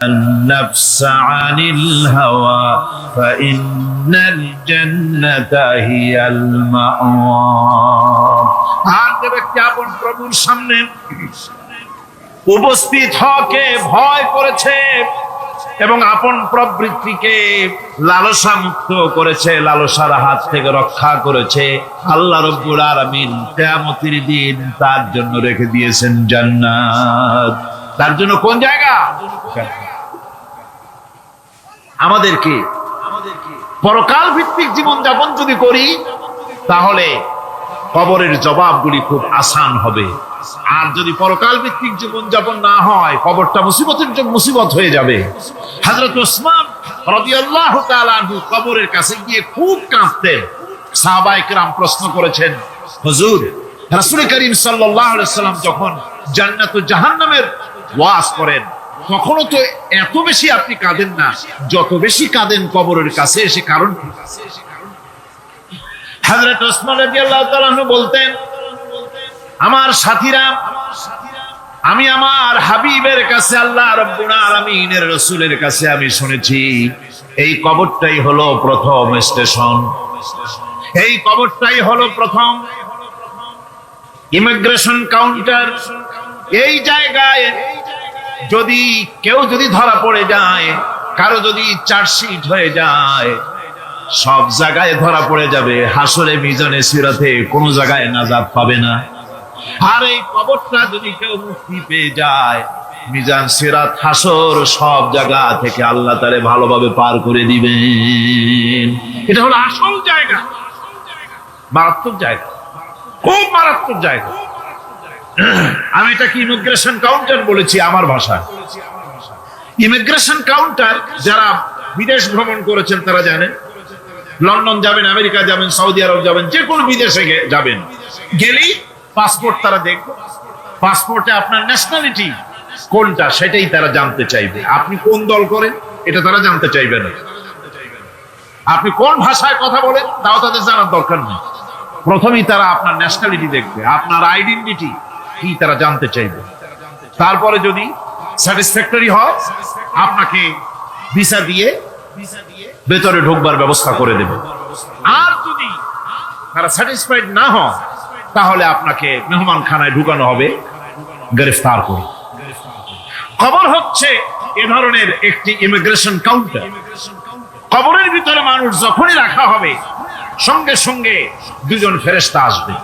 النفس عن الهوى فإن الجنة هي المأوى। আর যে ব্যক্তি আপন প্রভুর সামনে উপস্থিত হকে ভয় করেছে এবং আপন প্রবৃত্তিকে লালসা মুক্ত করেছে, লালসার হাত থেকে রক্ষা করেছে, আল্লাহ রাব্বুল আলামিন কিয়ামতের দিন তার জন্য রেখে দিয়েছেন জান্নাত। তার জন্য কোন জায়গা? আমাদেরকে পরকাল ভিত্তিক জীবন যাপন যদি করি তাহলে কবরের জবাবগুলি খুব আসান হবে। আর যদি পরকাল ভিত্তিক জীবন যাপন না হয় কবরটা মুসিবত হয়ে যাবে। হযরত ওসমান রাদিয়াল্লাহু তাআলা আনহু কবরের কাছে গিয়ে খুব কাঁদতেন। সাহাবায়ে কেরাম প্রশ্ন করেছেন, হুজুর, রাসূল করিম সাল্লাল্লাহু আলাইহি সাল্লাম যখন জান্নাত ও জাহান্নামের ওয়াজ করেন তখনও তো এত বেশি আপনি কাঁদেন না, যত বেশি কাঁদেন কবরের কাছে এসে, কারণ কি? হযরত ওসমান রাদিয়াল্লাহু তাআলা আনহু বলতেন, আমার সাথীরা, আমি আমার হাবিবের কাছে, আল্লাহ রাব্বুল আলামিনের রাসূলের কাছে আমি শুনেছি এই কবরটাই হলো প্রথম স্টেশন, এই কবরটাই হলো প্রথম ইমিগ্রেশন কাউন্টার। এই জায়গায় যদি কেউ ধরা পড়ে যায়, কারো যদি চার্জশিট হয়ে যায়, সব জায়গায় ধরা পড়ে যাবে, হাসরে মিজানে সিরাতে কোনো জায়গায় নাজাত পাবে না। আর এই কবরটা যদি কেউ মুক্তি পেয়ে যায়, মিজান সিরাত হাসর সব জায়গা থেকে আল্লাহ তাআলা ভালোভাবে পার করে দিবেন। এটা হলো আসল জায়গা, মারাত্মক জায়গা, খুব মারাত্মক জায়গা। আমি এটাকে ইমিগ্রেশন কাউন্টার বলেছি আমার ভাষায়। ইমিগ্রেশন কাউন্টার যারা বিদেশ ভ্রমণ করেছেন তারা জানেন। লন্ডন যাবেন, আমেরিকা যাবেন, সৌদি আরব যাবেন, যে কোনো বিদেশে যাবেন, গেলেই পাসপোর্ট তারা দেখবে। পাসপোর্টে আপনার ন্যাশনালিটি কোনটা সেটাই তারা জানতে চাইবে। আপনি কোন দল করেন এটা তারা জানতে চাইবে না। আপনি কোন ভাষায় কথা বলেন তাও তাদের জানার দরকার নেই। প্রথমেই তারা আপনার ন্যাশনালিটি দেখবে, আপনার আইডেন্টিটি কি তারা জানতে চাইবে। তারপরে যদি স্যাটিসফ্যাক্টরি হয় আপনাকে ভিসা দিয়ে ভেতরে ঢোকবার ব্যবস্থা করে দেবে। আর যদি তারা স্যাটিসফাইড না হয় তাহলে আপনাকে মেহমানখানায় ঢুকানো হবে গ্রেফতার করে। কবর হচ্ছে এ ধরনের একটি ইমিগ্রেশন কাউন্টার। কবরের ভিতরে মানুষ যখনই রাখা হবে সঙ্গে সঙ্গে দুজন ফেরেশতা আসবে।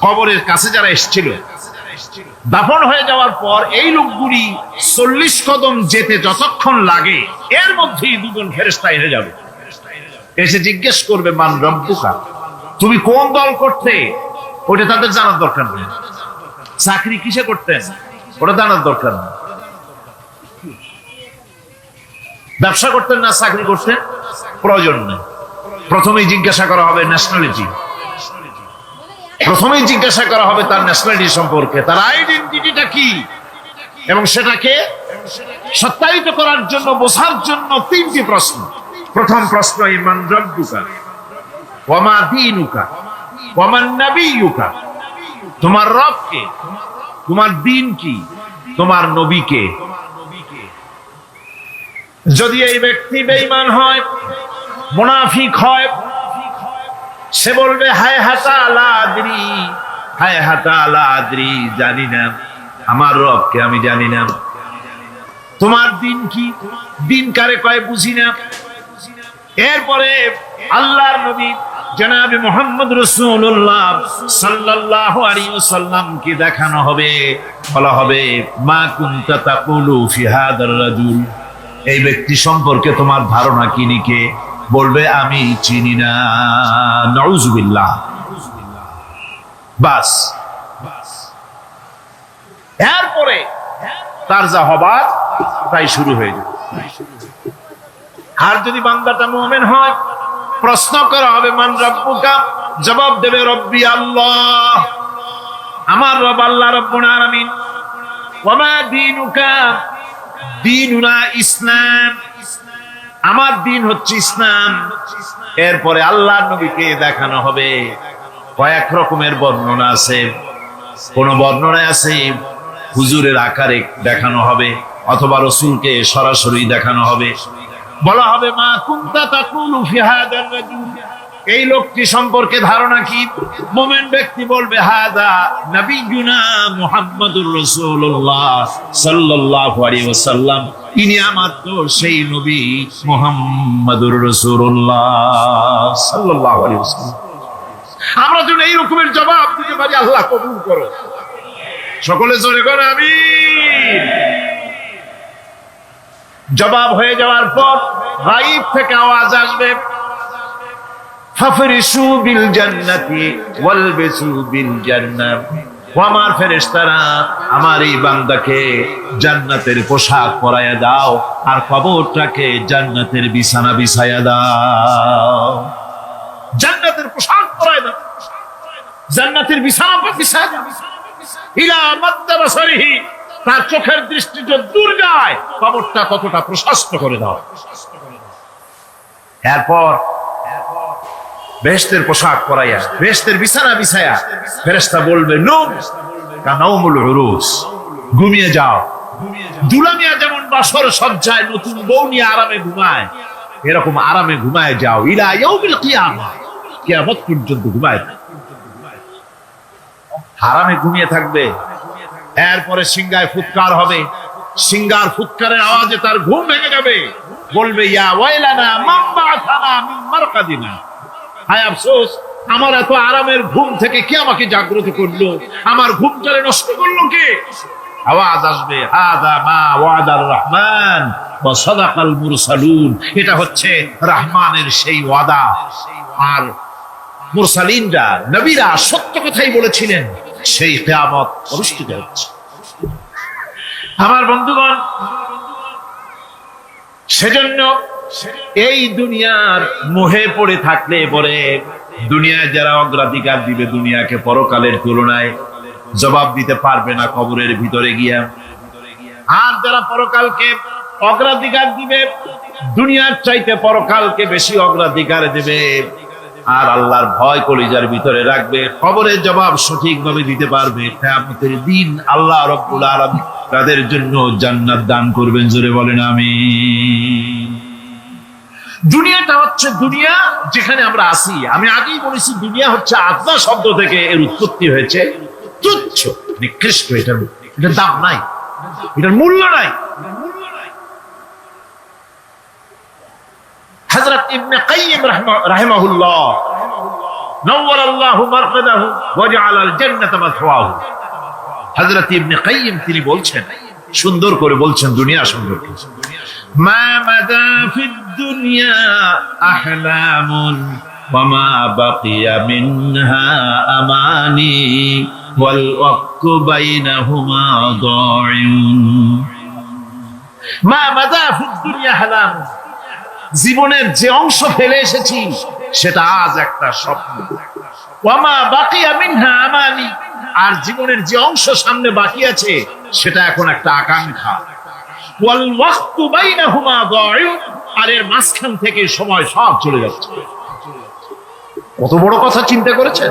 কবরের কাছে যারা এসেছিল দাফন হয়ে যাওয়ার পর এই লোকগুলি 40 কদম যেতে যতক্ষণ লাগে এর মধ্যেই দুজন ফেরেশতা এসে যাবে। এসে জিজ্ঞেস করবে, মান রব্বুকা, তুমি কোন দল করতে? ওটা তাদের জানার দরকার নেই। চাকরি কিসে করতেন ওটা জানার দরকার নেই। ব্যবসা করতেন না চাকরি করতেন প্রয়োজন নেই। প্রথমেই জিজ্ঞাসা করা হবে ন্যাশনালিটি, প্রথমেই জিজ্ঞাসা করা হবে তার ন্যাশনালিটি সম্পর্কে, তার আইডেন্টিটিটা কি, এবং সেটাকে সত্যায়িত করার জন্য, বোঝার জন্য 3টি প্রশ্ন। প্রথম প্রশ্ন, মান রব্বুকা ওয়া মা দীনুকা ওয়া মান নাবিয়ুকা, তোমার রব কে, তোমার দ্বীন কি, তোমার নবী কে। যদি এই ব্যক্তি বেঈমান হয়, মুনাফিক হয়, সে বলবে হায় হাতা লা আদরি, হায় হাতা লা আদরি, জানি না, আমার রবকে আমি জানি না। তোমার দ্বীন কি, দ্বীন কারে কয় বুঝি না। এরপরে আল্লাহর নবী জনাবে মুহাম্মদ রাসূলুল্লাহ সাল্লাল্লাহু আলাইহি ওয়াসাল্লাম কি দেখানো হবে, বলা হবে মা কুনতা তাকুলু ফি হাদার রাজুল, এই ব্যক্তি সম্পর্কে তোমার ধারণা কি নিকে, বলবে আমি চিনি না। নাউযুবিল্লাহ। বাস, এরপরে তার যা হবার তাই শুরু হয়ে যাবে। আর যদি বান্দাটা মুমিন হয়, প্রশ্ন করা হবে মান রব্বুকা, জবাব দেবে রব্বি আল্লাহ, আমার রব আল্লাহ রাব্বুল আলামিন। ওয়া মা দীনুকা, দীনুনা ইসলাম, আমার দিন হচ্ছে ইসলাম। এরপরে আল্লাহর নবীকে দেখানো হবে। কয়েক রকমের বর্ণনা আছে, কোন বর্ণনায় আছে হুজুরের আকারে দেখানো হবে, অথবা রাসূলকে সরাসরি দেখানো হবে, বলা হবে মা কুনতা তাকুলু ফি হাদার রাজুল, এই লোকটি সম্পর্কে ধারণা কি? মুমিন ব্যক্তি বলবে হাদা নবিয়ুনা মুহাম্মাদুর রাসূলুল্লাহ সাল্লাল্লাহু আলাইহি ওয়াসাল্লাম, ইনি আমাদের সেই নবী মুহাম্মাদুর রাসূলুল্লাহ সাল্লাল্লাহু আলাইহি ওয়াসাল্লাম। আমরা যদি এই রকমের জবাব দিতে পারি, আল্লাহ কবুল করো। সকলে জোরে করে আমিন। জবাব হয়ে যাওয়ার পর গায়ব থেকে আওয়াজ আসবে, ফাফরিশু বিল জান্নাতি ওয়ালবিসু বিল জান্নাহ, ও আমার ফেরেশতারা, আমার এই বান্দাকে জান্নাতের পোশাক পরাইয়া দাও আর কবরটাকে জান্নাতের বিছানা বিছাইয়া দাও। জান্নাতের পোশাক পরাইয়া দাও, জান্নাতের বিছানা বিছাইয়া দাও। ইলা মাদ্দা বাসারিহি, তার চোখের দৃষ্টি যত দূর যায় কবরটা ততটা প্রশস্ত করে দাও। এরপর বেহেশতের পোশাক পরাইয়া, বেহেশতের বিছানা বিছায়া ফেরেশতা বলবে নূম কানাউমুল উরুস, ঘুমিয়ে যাও। দুলামিয়া যেমন বাসর সজ্জায় নতুন বউ নিয়ে আরামে ঘুমায়, এরকম আরামে ঘুমায় যাও। ইলা ইয়াউমিল কিয়ামা, কিয়ামত পর্যন্ত ঘুমায় আরামে ঘুমিয়ে থাকবে। এরপরে সিংহায় ফুৎকার হবে, সিংহার ফুৎকারের আওয়াজে তার ঘুম ভেঙে যাবে। বলবে ইয়া ওয়াইলানা মান বা'আথানা মিন মারকাদিনা, হায় আফসোস, আমার এত আরামের ঘুম থেকে কে আমাকে জাগ্রত করলো, আমার ঘুমটারে নষ্ট করলো কে? আওয়াজ আসবে হাযা মা ওয়াদার রহমান ওয়া সাদাকাল মুরসালুন, এটা হচ্ছে রহমানের সেই ওয়াদা, আর মুরসালিনরা নবীরা সত্য কথাই বলেছিলেন, সেই কিয়ামত অনুষ্ঠিত হচ্ছে। আমার বন্ধুগণ, সেজন্য এই দুনিয়ার মোহে পড়ে থাকলে পরে দুনিয়ায় যারা অগ্রাধিকার দিবে দুনিয়াকে পরকালের তুলনায়, জবাব দিতে পারবে না কবরের ভিতরে গিয়া। আর যারা পরকালকে অগ্রাধিকার দিবে, দুনিয়ার চাইতে পরকালকে বেশি অগ্রাধিকার দেবে, আর আল্লাহর ভয় কলিজার ভিতরে রাখবে, কবরের জবাব সঠিকভাবে দিতে পারবে, কিয়ামতের দিন আল্লাহ রাব্বুল আলামিন তাদের জন্য জান্নাত দান করবেন। জোরে বলেন আমিন। দুনিয়াটা হচ্ছে দুনিয়া যেখানে আমরা আছি। আমি আগেই বলেছি দুনিয়া হচ্ছে আদনা শব্দ থেকে এর উৎপত্তি হয়েছে। তুচ্ছ, নিকৃষ্ট, এটার দাম নাই, এটার মূল্য নাই। হযরত ইবনে কাইয়িম রাহিমাহুল্লাহ নওয়ারাল্লাহু মারকাদাহু ওয়া জাআলাল জান্নাতা মাথওয়াহু, হযরত ইবনে কাইয়িম তিনি বলছেন, সুন্দর করে বলছেন দুনিয়া সম্পর্কে, মা মাদা ফিদ দুনিয়া আহলামুন ওয়া মা বাকিয়া মিনহা আমানি ওয়াল ওয়াক্তু বাইনাহুমা দাইউন। মা মাদা ফিদ দুনিয়া আহলাম, জীবনের যে অংশ ফেলে এসেছি সেটা আজ একটা স্বপ্ন। ওয়া মা বাকিয়া মিনহা আমানি, আর জীবনের যে অংশ সামনে বাকি আছে সেটা এখন একটা আকাঙ্ক্ষা। ওয়াল ওয়াক্তু বাইনাহুমা দাইউন, আর এর মাঝখান থেকে সময় সব চলে যাচ্ছে। কত বড় কথা চিন্তা করেছেন?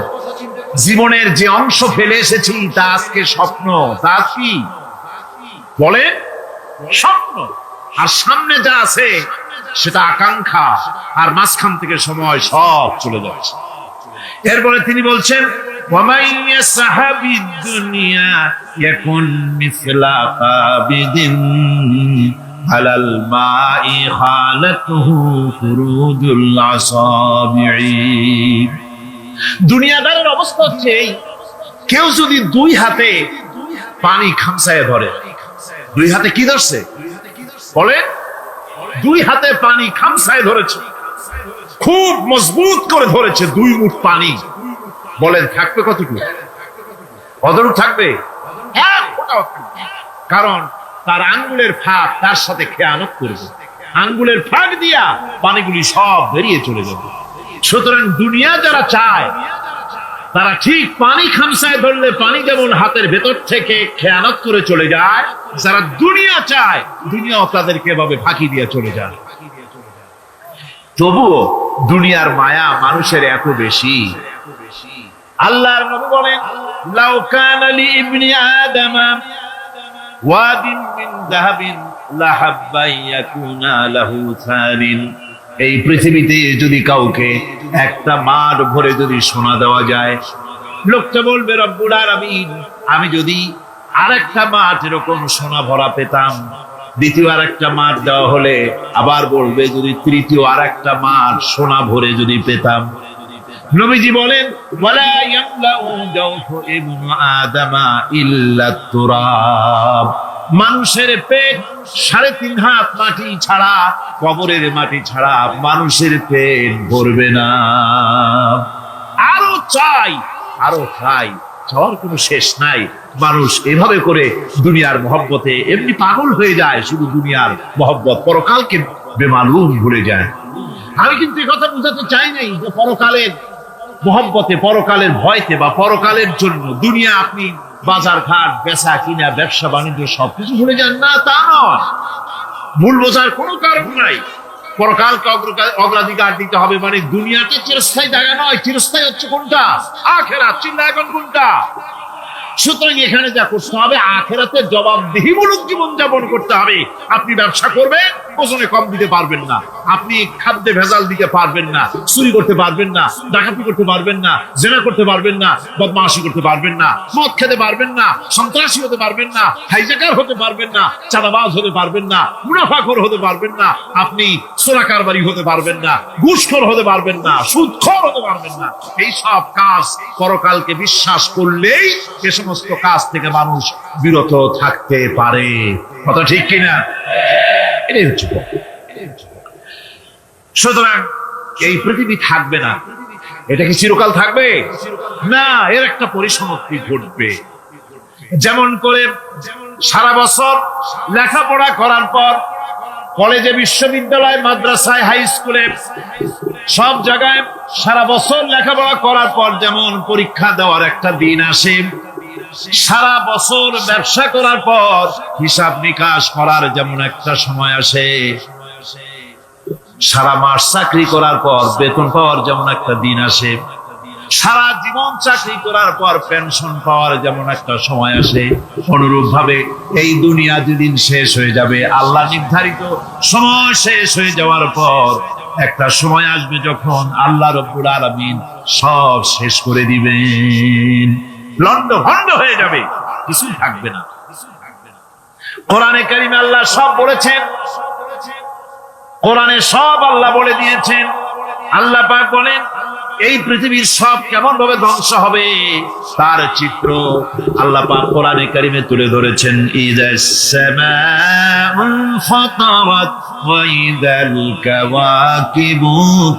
জীবনের যে অংশ ফেলে এসেছি তা আজকে স্বপ্ন, তা কি বলেন? স্বপ্ন। আর সামনে যা আছে সেটা আকাঙ্ক্ষা, আর মাঝখান থেকে সময় সব চলে যাচ্ছে। এরপরে তিনি বলছেন وَمَنْ يَسْحَبِ الدُّنْيَا يَكُنْ مِثْلَ قَابِضٍ عَلَى الْمَاءِ خَالَتْهُ فُرُوجُ الْأَصَابِعِ। দুনিয়াদারের অবস্থা হচ্ছে এই, কেউ যদি দুই হাতে পানি খামসায় ধরে, দুই হাতে কি ধরছে বলে? দুই হাতে পানি খামসায় ধরেছে, খুব মজবুত করে ধরেছে, 2 মুঠ পানি। বলেন থাকবে কতটুকু? কতটুকু থাকবে? এক ফোঁটাও থাকবে। কারণ তার আঙ্গুলের ফাঁক তার সাথে খেয়ানত করবে, আঙ্গুলের ফাঁক দিয়া পানিগুলি সব বেরিয়ে চলে যাবে। সুতরাং দুনিয়া যারা চায় তারা ঠিক পানি খামসায় ধরলে পানি যেমন হাতের ভেতর থেকে খেয়ানত করে চলে যায়, যারা দুনিয়া চায় দুনিয়াও তাদেরকে এভাবে ফাঁকি দিয়ে চলে যায়। তবুও দুনিয়ার মায়া মানুষের এত বেশি। আল্লাহর নবী বলেন লাউ কানা লি ইবনি আদম ওয়াদিন মিন যাহাবিন লাহাব্বান ইয়াকুনা লাহু থানিন। এই পৃথিবীতে যদি কাউকে একটা মাঠ ভরে যদি সোনা দেওয়া যায়, লোকটা বলবে রব্বুল আলামিন, আমি যদি আরেকটা মাঠ এরকম সোনা ভরা পেতাম। দ্বিতীয় আরেকটা মাঠ দেওয়া হলে আবার বলবে যদি তৃতীয় আরেকটা মাঠ সোনা ভরে যদি পেতাম। নবীজি বলেন ওয়ালা ইয়ামলাউ জাওফু ইবনু আদামা ইল্লা তুরাব। মানুষের পেট 3.5 হাত মাটি ছাড়া, কবরের মাটি ছাড়া মানুষের পেট ভরবে না। আরো চাই, আরো খাই, চাওয়ার কোনো শেষ নাই। মানুষ এভাবে করে দুনিয়ার মহব্বতে এমনি পাগল হয়ে যায়, শুধু দুনিয়ার মহব্বত, পরকালকে বেমালুম ভুলে যায়। আমি কিন্তু এই কথা বোঝাতে চাই নাই যে পরকালের মহব্বতে, পরকালের ভয়তে বা পরকালের জন্য দুনিয়া আপনি বাজার ঘাট, বেচা কিনা, ব্যবসা বাণিজ্য সবকিছু ভুলে যান, না তা নয়। ভুল বোঝার কোনো কারণ নাই। পরকালকে অগ্রাধিকার দিতে হবে, মানে দুনিয়াতে চিরস্থায়ী জায়গা নয়। চিরস্থায়ী হচ্ছে কোনটা? আখিরাত। চিন্তা এখন কোনটা? সুতরাং এখানে যা করতে হবে, আখিরাতের জবাবদিহিমূলক জীবন যাপন করতে হবে। আপনি ব্যবসা করবেন, ওজনে কম দিতে পারবেন না। আপনি খাদ্যে ভেজাল দিতে পারবেন না, চুরি করতে পারবেন না, ডাকাতি করতে পারবেন না, জেনা করতে পারবেন না, বদমাশি করতে পারবেন না, মদ খেতে পারবেন না, সন্ত্রাসী হতে পারবেন না, হাইজ্যাকার হতে পারবেন না, চাঁদাবাজ হতে পারবেন না, মুনাফাখোর হতে পারবেন না, আপনি চোরাকারবারি হতে পারবেন না, ঘুষখোর হতে পারবেন না, সুদখোর হতে পারবেন না। এই সব কাজ পরকালকে বিশ্বাস করলেই এ সমস্ত কাজ থেকে মানুষ বিরত থাকতে পারে। কথা ঠিক কিনা? এটাই হচ্ছে। সুতরাং এই পৃথিবী থাকবে না, এটা কি চিরকাল থাকবে? না, এর একটা পরিসমাপ্তি ঘটবে। যেমন করে সারা বছর লেখাপড়া করার পর কলেজে, বিশ্ববিদ্যালয়, মাদ্রাসায়, হাই স্কুলে, সব জায়গায় সারা বছর লেখাপড়া করার পর যেমন পরীক্ষা দেওয়ার একটা দিন আসে, সারা বছর ব্যবসা করার পর হিসাব নিকাশ করার যেমন একটা সময় আসে, সারা মাস চাকরি করার পর বেতন পাওয়ার যেমন একটা দিন আসে, সারা জীবন চাকরি করার পর পেনশন পাওয়ার যেমন একটা সময় আসে, অনুরূপ ভাবে এই দুনিয়া যেদিন শেষ হয়ে যাবে, আল্লাহ নির্ধারিত সময় শেষ হয়ে যাওয়ার পর একটা সময় আসবে যখন আল্লাহ রাব্বুল আলামিন সব শেষ করে দিবেন। লন্ড ভন্ড হয়ে যাবে, কিছুই থাকবে না। কোরআনে কারিমে আল্লাহ সব বলেছেন, কোরআনে সব আল্লাহ বলে দিয়েছেন। আল্লাহ পাক বলেন এই পৃথিবীর সব কেমন ভাবে ধ্বংস হবে তার চিত্র আল্লাহ পাক কোরআনে কারিমে তুলে ধরেছেন। ইযাস সামাউন ফাতারাত ওয়া ইযাল কাওয়াকিবু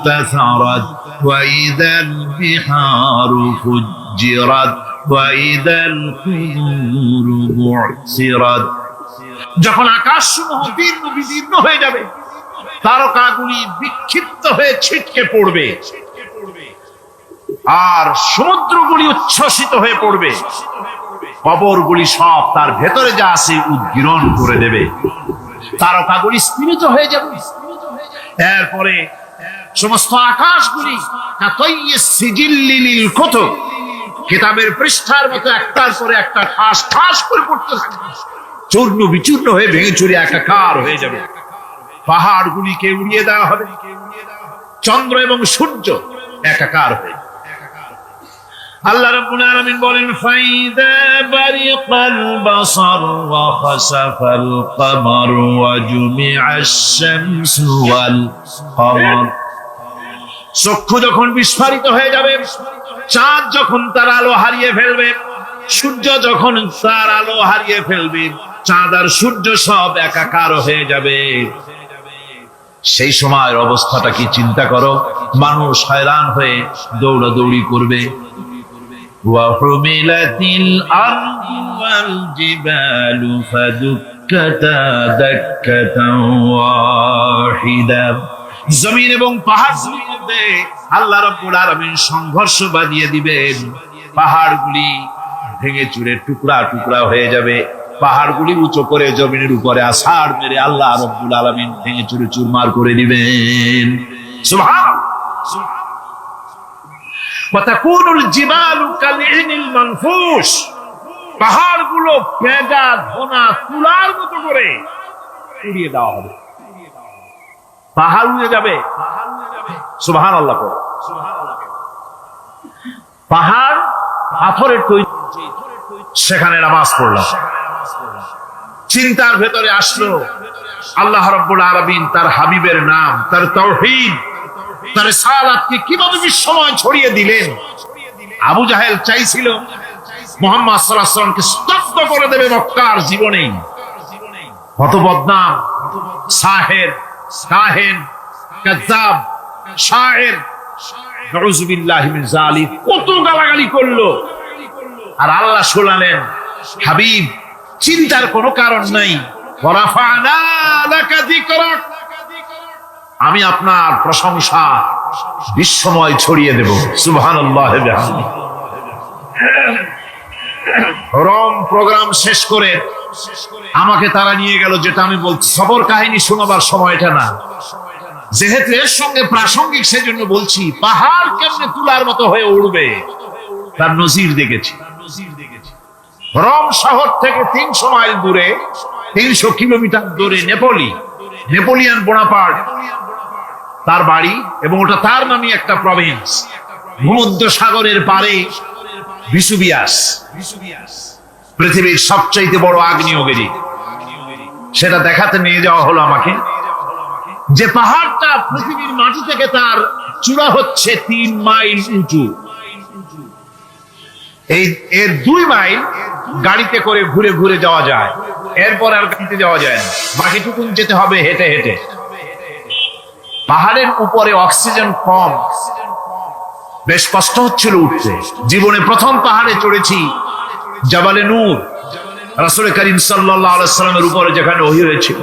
তাসারাত ওয়া ইযাল বিহারু ফুজ্জিরাত ওয়া ইযাল কুবুরু বু'সিরাত। যখন আকাশসমূহ জীর্ণ বিদীর্ণ হয়ে যাবে, তারকাগুলি বিক্ষিপ্ত হয়ে ছিটকে পড়বে, আর সমুদ্রগুলি উচ্ছ্বসিত হয়ে পড়বে, কবরগুলি সব তার ভেতরে যা আছে উদ্গীরণ করে দেবে, তারকাগুলি স্থিমিত হয়ে যাবে। এরপরে সমস্ত আকাশগুলি কিতাবের পৃষ্ঠার মতো একটার পরে একটা ঠাস ঠাস করে পড়তে থাকবে, চূর্ণ বিচূর্ণ হয়ে ভেঙে চুরে একাকার হয়ে যাবে। পাহাড়গুলিকে উড়িয়ে দেওয়া হবে, চন্দ্র এবং সূর্য একাকার হয়ে। আল্লাহ রাব্বুল আলামিন বলেন ফাইদা বারিকাল বাসার ওয়া খাসাফাল কমার ওয়া জুমিআশ শামসু ওয়াল কমার। চক্ষু যখন বিস্ফারিত হয়ে যাবে, চাঁদ যখন তার আলো হারিয়ে ফেলবে, সূর্য যখন তার আলো হারিয়ে ফেলবে, চাঁদ আর সূর্য সব একাকার হয়ে যাবে, সেই সময়ের অবস্থাটা কি চিন্তা করো। মানুষ হয়রান হয়ে দৌড়াদৌড়ি করবে। ওয়াহুমিলাতিল আরদু ওয়াল জিবালু ফাদুক্কাতা দাক্কাতান ওয়াহিদা। জমিন এবং পাহাড়গুলির মধ্যে আল্লাহ রাব্বুল আলামিন সংঘর্ষ বাঁধিয়ে দিবেন, পাহাড়গুলি ভেঙে চুরে টুকরা টুকরা হয়ে যাবে, পাহাড়গুলি উঁচু করে জমিনের উপরে আছাড় মেরে আল্লাহ রাব্বুল আলামিন ভেঙে চুরে চুরমার করে দিবেন। সুবহানাল্লাহ। ওয়া তাকুনুল জিবালু কালইনিল মানফুশ। পাহাড়গুলো পেঁজা ধোনা তুলার মতো করে উড়িয়ে দেওয়া হবে। পাহাড় উড়ে যাবে, সুবহানাল্লাহ। পাহাড় পাথরের তৈরি, সেখানে নামাজ পড়লাম। চিন্তার ভেতরে আসলো আল্লাহ রাব্বুল আলামিন তার হাবিবের নাম, তার তাওহীদ, তার রিসালাতকে কিভাবে বিশ্বময় ছড়িয়ে দিলেন। আবু জাহেল চাইছিল মুহাম্মদ সাল্লাল্লাহু আলাইহি ওয়াসাল্লামকে স্তব্ধ করে দেবে মক্কার জীবনেই। কত বদনাম, সাহের, কাহেন, কাযযাব, শায়ের, নাউযু বিল্লাহি মিন যালিক, কত গালাগালি করলো। আর আল্লাহ শোনালেন, হাবিব চিন্তার কোনো কারণ নাই, ওয়ারাফা'না লাকা যিকরাক, আমি আপনার প্রশংসা বিশ্বময় ছড়িয়ে দেব। সুবহানাল্লাহ ওয়া বিহামদিহি। রম প্রোগ্রাম শেষ করে আমাকে তারা নিয়ে গেল, যেটা আমি বলছি সবর কাহিনী শোনাবার সময়টা না, যেহেতু এর সঙ্গে প্রাসঙ্গিক সেজন্য বলছি। পাহাড় কেমনে তুলার মতো হয়ে উড়বে তার নজির দেখেছি। রোম শহর থেকে 300 মাইল দূরে, 300 কিলোমিটার দূরে নেপোলিয়ান বোনাপার্ট তার বাড়ি, এবং ওটা তার নামে একটা প্রভিন্স। ভূমধ্য সাগরের পারে ভিসুভিয়াস, পৃথিবীর সবচাইতে বড় আগ্নেয়গিরি। সেটা দেখাতে নিয়ে যাওয়া হলো আমাকে, যে পাহাড়টা পৃথিবীর মাটি থেকে তার চূড়া হচ্ছে 3 মাইল উঁচু। এর 2 মাইল গাড়িতে করে ঘুরে ঘুরে যাওয়া যায়, এরপর আর গাড়িতে যাওয়া যায় না, বাকিটুকুন যেতে হবে হেঁটে হেঁটে। পাহাড়ের উপরে অক্সিজেন কম, বেশ কষ্ট হচ্ছিল উঠতে। জীবনে প্রথম পাহাড়ে চড়েছি, জাবালে নূর, রাসূল করিম সাল্লাল্লাহু আলাইহি ওয়াসাল্লামের উপরে যেখানে ওহী হয়েছিল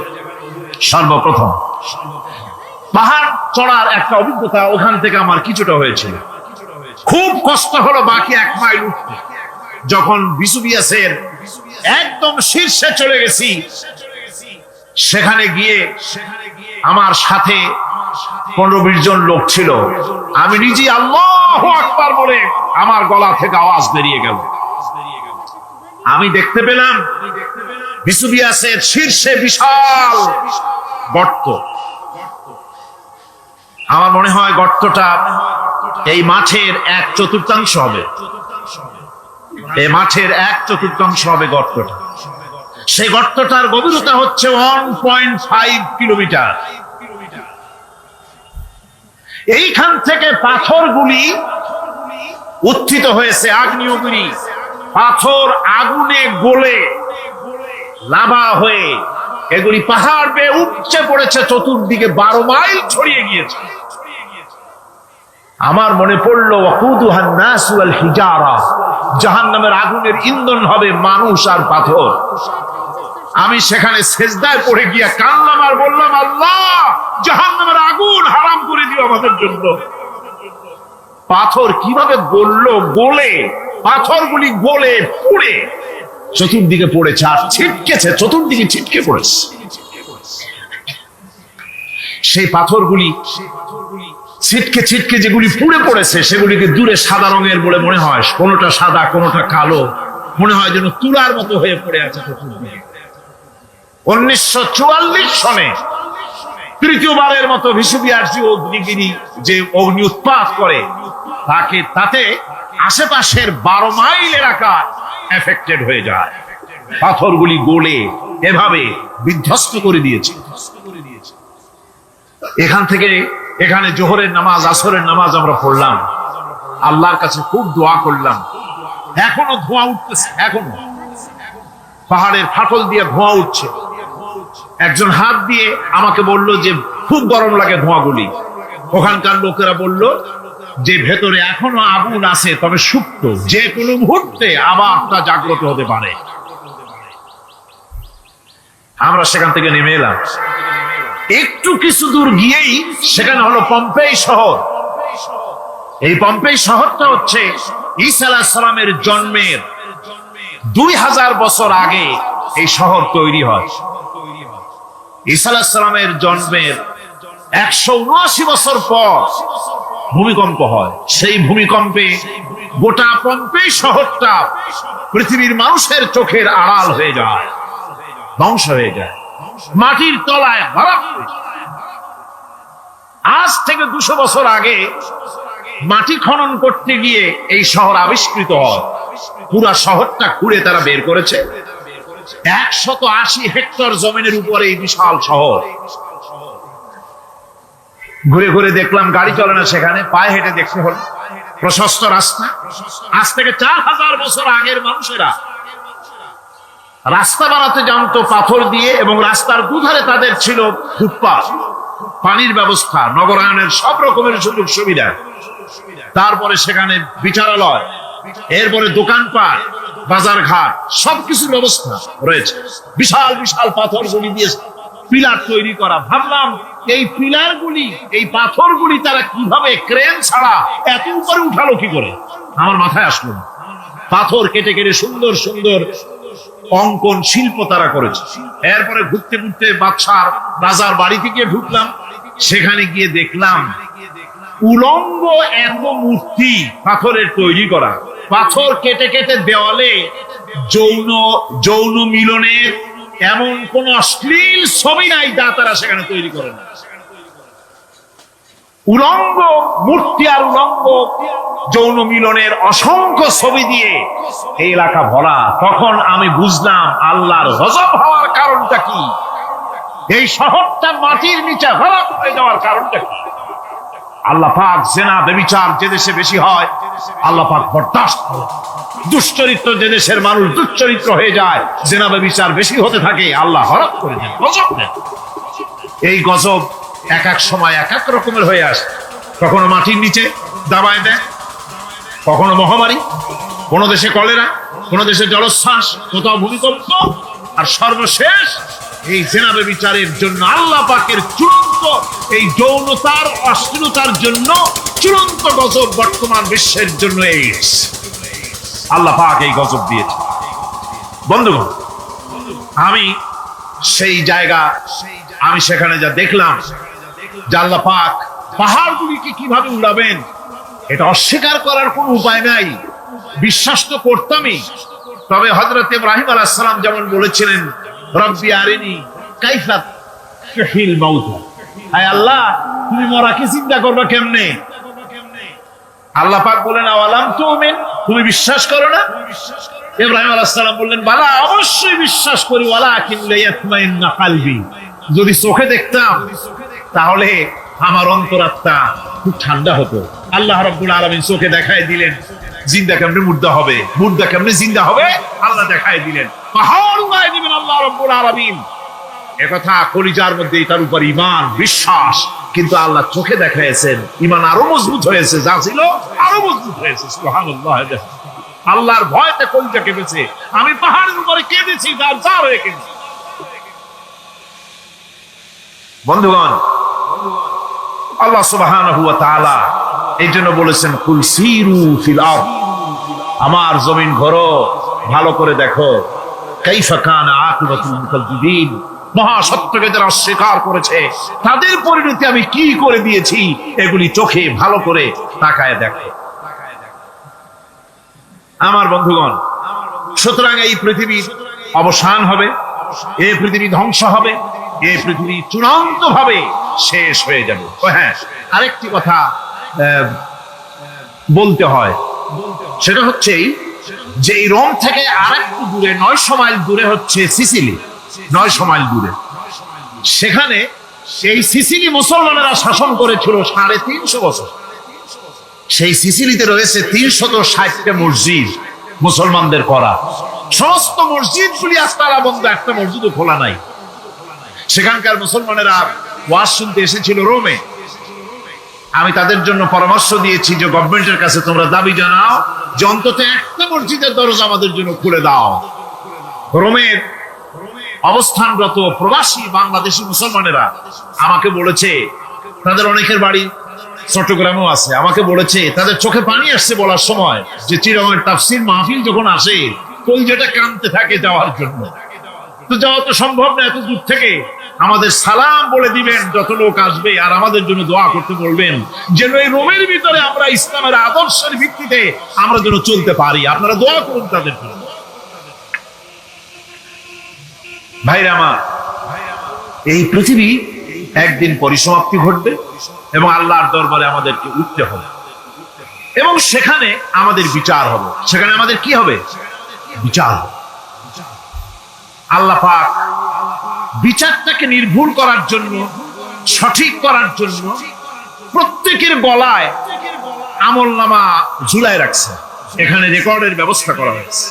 সর্বপ্রথম। পাহাড় চড়ার একটা অভিজ্ঞতা ওখান থেকে আমার কিছুটা হয়েছিল। খুব কষ্ট হলো বাকি 1 মাইল উঠতে। যখন ভিসুভিয়াসের একদম শীর্ষে চলে গেছি, সেখানে গিয়ে আমার সাথে 15-20 জন লোক ছিল। আমি নিজে আল্লাহু আকবার বলে আমার গলা থেকে আওয়াজ বেরিয়ে গেল। আমি দেখতে পেলাম ভিসুভিয়াসের শীর্ষে বিশাল গর্ত। আমার মনে হয় গর্তটা এই মাঠের 1/4 হবে। এই মাঠের 1/4 হবে গর্তটা। সেই গর্তটার গভীরতা হচ্ছে 1.5 কিলোমিটার। এইখান থেকে পাথরগুলি উত্থিত হয়েছে, আগ্নেয়গিরি পাথর আগুনে গলে লাভা হয়ে এগুলি পাহাড় বেয়ে উপচে পড়েছে, চতুর্দিকে 12 মাইল ছড়িয়ে গিয়েছে। আমার মনে পড়লো ওয়াকুদুহান নাস ওয়াল হিজারা, জাহান্নামের আগুনের ইন্ধন হবে মানুষ আর পাথর। আমি সেখানে সেজদায় পড়ে গিয়ে কাঁদলাম আর বললাম, আল্লাহ জাহান্নামের আগুন হারাম করে দিও আমাদের জন্য। পাথর কিভাবে গললো, গলে পাথরগুলি গলে পুড়ে চতুর্দিকে পড়েছে আর ছিটকেছে, চতুর্দিকে ছিটকে পড়েছে। সেই পাথরগুলি ছিটকে ছিটকে যেগুলি পুড়ে পড়েছে, সেগুলিকে দূরে সাদা রঙের বলে মনে হয়, কোনোটা সাদা কোনোটা কালো, মনে হয় যেন তুলার মতো হয়ে পড়ে আছে চতুর্দিকে। 1944 সনে তৃতীয়বারের মতো ভিসুভিয়াস অগ্নিগিরি যে অগ্নি উৎপাত করে, তাতে আশেপাশের 12 মাইল এলাকা এফেক্টেড হয়ে যায়। পাথরগুলি গলে এভাবে বিধ্বস্ত করে দিয়েছে। এখান থেকে এখানে জোহরের নামাজ, আসরের নামাজ আমরা পড়লাম, আল্লাহর কাছে খুব দোয়া করলাম। এখনো ধোঁয়া উঠতেছে, এখনো পাহাড়ের ফাটল দিয়ে ধোঁয়া উঠছে। একজন হাত দিয়ে আমাকে বলল যে খুব গরম লাগে ধোঁয়াগুলি। ওখানকার লোকেরা বলল যে ভেতরে এখনো আগুন আছে, তবে সুপ্ত, যে কোনো মুহূর্তে আবার তা জাগ্রত হতে পারে। আমরা সেখান থেকে নেমে এলাম। একটু কিছু দূর গিয়েই সেখানে হলো পম্পেই শহর। এই পম্পেই শহরটা হচ্ছে ঈসা আলাইহিস সালামের জন্মের 2000 বছর আগে এই শহর তৈরি হয়। ঈসা আলাইহিস সালামের জন্মের 179 বছর পর ভূমিকম্প হয়, সেই ভূমিকম্পে গোটা পম্পেই শহরটা পৃথিবীর মানুষের চোখের আড়াল হয়ে যায়, ধ্বংস হয়ে যায়, মাটির তলায় ভরা। আজ থেকে 200 বছর আগে মাটি খনন করতে গিয়ে এই শহর আবিষ্কৃত হয়। পুরা শহরটা খুঁড়ে তারা বের করেছে। 180 হেক্টর জমিনের উপরে এই বিশাল শহর। ঘুরে ঘুরে দেখলাম, গাড়ি চলে না সেখানে, পায়ে হেঁটে দেখতে হল। প্রশস্ত রাস্তা। আজ থেকে 4000 বছর আগের মানুষেরা রাস্তা বানাতে জানতো পাথর দিয়ে, এবং রাস্তার দুধারে তাদের ছিল ফুটপাথ, পানির ব্যবস্থা, নগরায়নের সব রকমের সুযোগ সুবিধা। তারপরে সেখানে বিচারালয়, এরপরে দোকানপাট, বাজার ঘাট, সবকিছুর ব্যবস্থা রয়েছে। বিশাল বিশাল পাথরগুলি দিয়ে পিলার তৈরি করা। ভাবলাম এই পিলারগুলি, এই পাথরগুলি তারা কিভাবে ক্রেন ছাড়া এত উপরে উঠালো কি করে, আমার মাথায় আসলো না। পাথর কেটে কেটে সুন্দর সুন্দর অঙ্কন শিল্প তারা করেছে। এরপরে ঘুরতে ঘুরতে বাদশার রাজার বাড়িতে গিয়ে ঢুকলাম। সেখানে গিয়ে দেখলাম উলঙ্গ এত মূর্তি পাথরের তৈরি করা। পাথর কেটে কেটে দেওয়ালে যৌন মিলনের এমন কোন অশ্লীল ছবি নাই যা তারা সেখানে তৈরি করে না। উলঙ্গ মূর্তি আর উলঙ্গ যৌন মিলনের অসংখ্য ছবি দিয়ে এই এলাকা ভরা। তখন আমি বুঝলাম আল্লাহর গজব হওয়ার কারণটা কি, এই শহরটা মাটির নিচে হরক হয়ে যাওয়ার কারণটা কি। আল্লাহ পাক জেনা ব্যভিচার যে দেশে বেশি হয় আল্লাহ পাক বরদাস্ত করে। দুশ্চরিত্র যে দেশের মানুষ দুশ্চরিত্র হয়ে যায়, জেনা ব্যভিচার বেশি হতে থাকে, আল্লাহ হরক করে দেন, গজব দেন। এই গজব এক এক সময় এক এক রকমের হয়ে আসে। কখনো মাটির নিচে দাবায় দেয়, কখনো মহামারী, কোন দেশে কলেরা, কোন দেশে জলোচ্ছ্বাস, কোথাও ভূমিকম্প, আর সর্বশেষ এই জেনা ব্যভিচারের জন্য আল্লাহ পাকের চূড়ান্ত এই যৌনতার অশ্লীলতার জন্য চূড়ান্ত গজব বর্তমান বিশ্বের জন্য এইডস। আল্লাহ পাক এই গজব দিয়েছে। বন্ধুগণ, আমি সেই জায়গা, আমি সেখানে যা দেখলাম যে আল্লাহ পাক পাহাড়গুলিকে কিভাবে উড়াবেন, এটা অস্বীকার করার কোন উপায় নাই। বিশ্বাস তো করতামই। তবে হযরত ইব্রাহিম আলাইহিস সালাম যেমন বলেছিলেন, রব্বি আরিনি কাইফা তুহিল মাউত, আয় আল্লাহ তুমি মরাকে চিন্তা করবে কেমনে। আল্লাহ পাক বলেন, আওয়ালাম তুমিন, তুমি বিশ্বাস করো না? ইব্রাহিম আলাইহিস সালাম বললেন, বালা, অবশ্যই বিশ্বাস করি, ওয়ালাকিন লিয়াতমাইন্না কলবি, যদি চোখে দেখতাম তাহলে আমার অন্তরাত্মা খুব ঠান্ডা হতো। আল্লাহ রাব্বুল আলামিন চোখে দেখায় দিলেন জিন্দা কেমনে মুর্দা হবে, মুর্দা কেমনে জিন্দা হবে, আল্লাহ দেখায় দিলেন। পাহাড় উড়ায় দিবেন আল্লাহ রাব্বুল আলামিন। একথা কলিজার মধ্যে তার উপর ঈমান বিশ্বাস, কিন্তু আল্লাহ চোখে দেখাইছেন, ঈমান আরো মজবুত হয়েছে, যা ছিল আরো মজবুত হয়েছে। সুবহানাল্লাহ। আল্লাহর ভয়তে কলিজা কেঁপেছে। আমি পাহাড়ের উপরে কেঁদেছি, যার যা হয়ে কেঁদেছি। বন্ধুগণ, আল্লাহ সুবহানাহু ওয়া তাআলা এই জন্য বলেছেন, কুল সিরু ফিল আরদ, আমার জমিন ঘোরো, ভালো করে দেখো, কাইফা কানা আকিবাতুল মুকাজ্জিবিন, মহাসত্যকে যারা অস্বীকার করেছে তাদের পরিণতি আমি কি করে দিয়েছি, এগুলি চোখে ভালো করে তাকায় দেখো। আমার বন্ধুগণ, সুতরাং এই পৃথিবীর অবসান হবে, এই পৃথিবী ধ্বংস হবে, এই পৃথিবী চূড়ান্ত ভাবে শেষ হয়ে যাবে। হ্যাঁ, আরেকটি কথা বলতে হয়, সেটা হচ্ছে যে এই রোম থেকে আরেকটু দূরে 900 মাইল দূরে হচ্ছে সিসিলি। 900 মাইল দূরে, সেখানে সেই সিসিলি মুসলমানেরা শাসন করেছিল 350 বছর। সেই সিসিলিতে রয়েছে 360টা মসজিদ মুসলমানদের করা। সমস্ত মসজিদগুলি আজ তালা বন্ধ, একটা মসজিদও খোলা নাই। সেখানকার মুসলমানেরা ওয়াজ শুনতে এসেছিল রোমে। আমি তাদের জন্য পরামর্শ দিয়েছি যে গভর্নমেন্টের কাছে তোমরা দাবি জানাও যে অন্তত একটা মসজিদের দরজা আমাদের জন্য খুলে দাও। রোমের অবস্থানরত প্রবাসী বাংলাদেশি মুসলমানেরা আমাকে বলেছে, তাদের অনেকের বাড়ি চট্টগ্রামেও আছে, আমাকে বলেছে তাদের চোখে পানি আসছে বলার সময় যে চিরঙের তাফসীর মাহফিল যখন আসে কলিজাটা কাঁদতে থাকে যাওয়ার জন্য। তো যাওয়া তো সম্ভব না এত দূর থেকে, আমাদের সালাম বলে দিবেন যত লোক আসবে, আর আমাদের জন্য দোয়া করতে বলবেন যেন এই রোমের ভিতরে আমরা ইসলামের আদর্শের ভিত্তিতে আমরা যেন চলতে পারি। আপনারা দোয়া করুন তাদের জন্য। ভাইরা আমার, এই পৃথিবী একদিন পরিসমাপ্তি ঘটবে এবং আল্লাহর দরবারে আমাদেরকে উঠতে হবে এবং সেখানে আমাদের বিচার হবে। সেখানে আমাদের কি হবে? বিচার হবে। আল্লাহ পাক বিচারটাকে নির্ভুল করার জন্য, সঠিক করার জন্য প্রত্যেকের গলায় আমলনামা ঝুলায় রাখছে, এখানে রেকর্ডের ব্যবস্থা করা হয়েছে।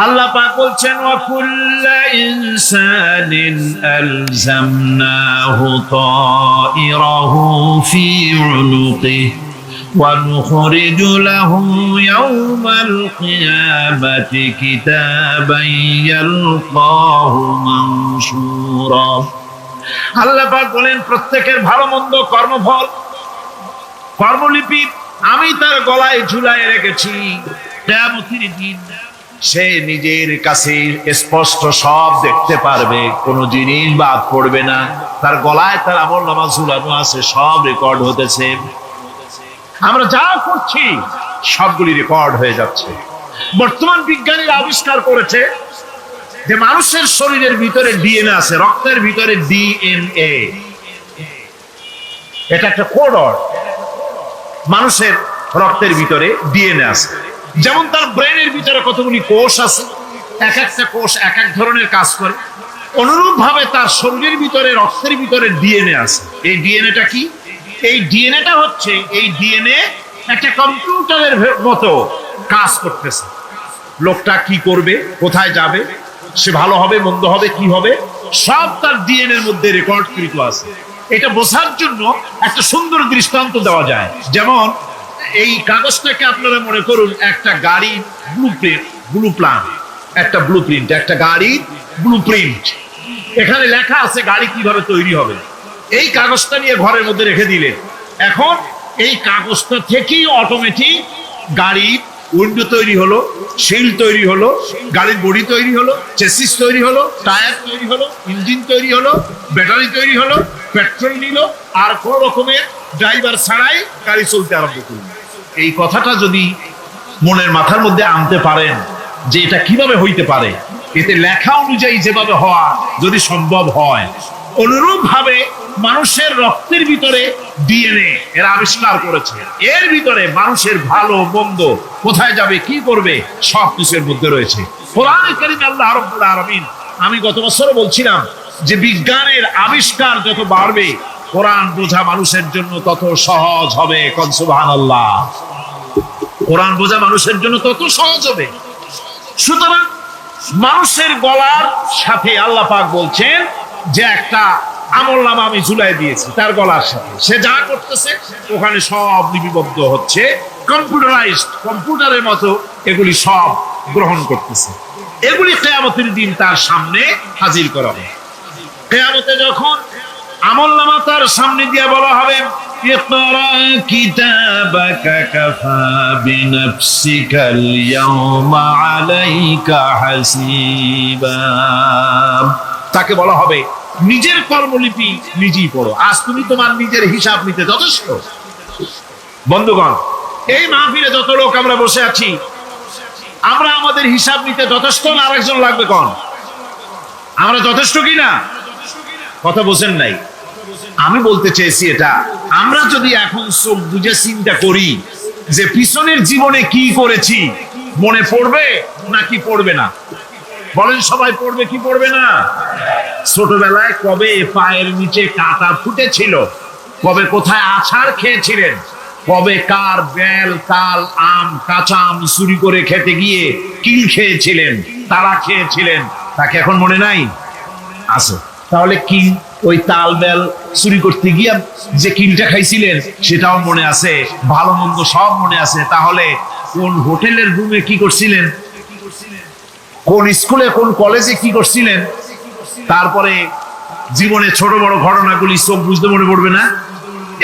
আল্লাহ পাক বলছেন ওয়া কুল্লা ইনসানিন আলজামনাহু তাইরাহু ফি উনুকিহি ওয়া নুখরিজু লাহু ইয়াওমাল কিয়ামাতি কিতাবান ইয়ালকাহু মানশুরা। আল্লাহ পাক বলেন প্রত্যেকের ভালো মন্দ কর্মফল, কর্মলিপি আমি তার গলায় ঝুলায় রেখেছি। কিয়ামতের দিন সে নিজের কাছে স্পষ্ট সব দেখতে পারবে, কোনো জিনিস বাদ পড়বে না। তার গলায় তার আমলনামা ঝুলানো আছে, সব রেকর্ড হতেছে। আমরা যা করছি সবগুলি রেকর্ড হয়ে যাচ্ছে। বর্তমান বিজ্ঞানীরা আবিষ্কার করেছে যে মানুষের শরীরের ভিতরে ডিএনএ আছে, রক্তের ভিতরে ডিএনএ, এটা একটা কোড। মানুষের রক্তের ভিতরে ডিএনএ আছে। যেমন তার ব্রেনের ভিতরে কতগুলি কোষ আছে, এক একটা কোষ এক এক ধরনের কাজ করে, অনুরূপ ভাবে তার শরীরের ভিতরে রক্তের ভিতরে ডিএনএ আছে। এই ডিএনএটা কি? এই ডিএনএটা হচ্ছে, এই ডিএনএ একটা কম্পিউটারের মতো কাজ করতেছে। লোকটা কি করবে, কোথায় যাবে, সে ভালো হবে মন্দ হবে কি হবে, সব তার ডিএনএ এর মধ্যে রেকর্ড কৃত আছে। এটা বোঝার জন্য একটা সুন্দর দৃষ্টান্ত দেওয়া যায়। যেমন এই কাগজটাকে আপনারা মনে করুন একটা গাড়ির একটা ব্লুপ্রিন্ট, একটা গাড়ির ব্লুপ্রিন্ট। এখানে লেখা আছে গাড়ি কিভাবে তৈরি হবে। এই কাগজটা নিয়ে ঘরের মধ্যে রেখে দিলে এখন এই কাগজটা থেকেই অটোমেটিক গাড়ির উইন্ডো তৈরি হলো, শিল তৈরি হলো, গাড়ির বডি তৈরি হলো, চেসিস তৈরি হলো, টায়ার তৈরি হলো, ইঞ্জিন তৈরি হলো, ব্যাটারি তৈরি হলো, পেট্রোল নিল, আর কোন রকমের ড্রাইভার ছাড়াই গাড়ি চলতে আরম্ভ করলো। এই কথাটা যদি মনের মাথার মধ্যে আনতে পারেন যে এটা কিভাবে হইতে পারে, এতে লেখা অনুযায়ী যেভাবে হওয়া যদি সম্ভব হয়, অনুরূপ ভাবে মানুষের রক্তের ভিতরে ডিএনএ এরা আবিষ্কার করেছে। এর ভিতরে মানুষের ভালো মন্দ, কোথায় যাবে কি করবে, সব কিছুর মধ্যে রয়েছে। কোরআনে কারীমে আল্লাহ রাব্বুল আলামিন, আমি গত বছর বলছিলাম যে বিজ্ঞানের আবিষ্কার যত বাড়বে কোরআন বোঝা মানুষের জন্য তত সহজ হবে। কোন সুবহানাল্লাহ। কোরআন বোঝা মানুষের জন্য তত সহজ হবে। সুতরাং মানুষের গলার সাথে আল্লাহ পাক বলছেন যে একটা আমলনামা আমি ঝুলাই দিয়েছি তার গলার সাথে, সে যা করতেছে ওখানে সব লিপিবদ্ধ হচ্ছে, কম্পিউটারাইজড, কম্পিউটারের মতো এগুলি সব গ্রহণ করতেছে। এগুলি কিয়ামতের দিন তার সামনে হাজির করা হবে। কিয়ামতে যখন আমলনামা তার সামনে দিয়ে বলা হবে ইকরা কিতাবাকা কাফা বিনাফসিকাল ইয়াওমা আলাইকা হাসিবা, তাকে বলা হবে নিজের কর্মলিপি নিজেই পড়ো, আজ তুমি তোমার নিজের হিসাব নিতে যথেষ্ট। বন্ধুগণ, এই মাহফিলে যত লোক আমরা বসে আছি, আমরা আমাদের হিসাব নিতে যথেষ্ট না আরেকজন লাগবে? কোন আমরা যথেষ্ট কিনা? কথা বোঝেন নাই। আমি বলতে চেয়েছি এটা, আমরা যদি এখন চোখ বুঝে চিন্তা করি যে পিছনের জীবনে কি করেছি, মনে পড়বে নাকি পড়বে না? বলেন সবাই পড়বে কি পড়বে না? ছোটবেলায় কবে পায়ের নিচে কাঁটা ফুটেছিল, কবে কোথায় আছাড় খেয়েছিলেন, কবে কার বেল তাল আম কাঁচা আম চুরি করে খেতে গিয়ে কিল খেয়েছিলেন, তারা খেয়েছিলেন, তাকে এখন মনে নাই? আছে। তাহলে কি ওই তাল বেল চুরি করতে গিয়ে যে কিলটা খাইছিলেন সেটাও মনে আছে, ভালো মন্দ সব মনে আছে। তাহলে কোন হোটেলের রুমে কি করছিলেন, কোন স্কুলে কোন কলেজে কি করছিলেন, তারপরে জীবনে ছোট বড় ঘটনাগুলি চোখ বুঝতে মনে পড়বে না?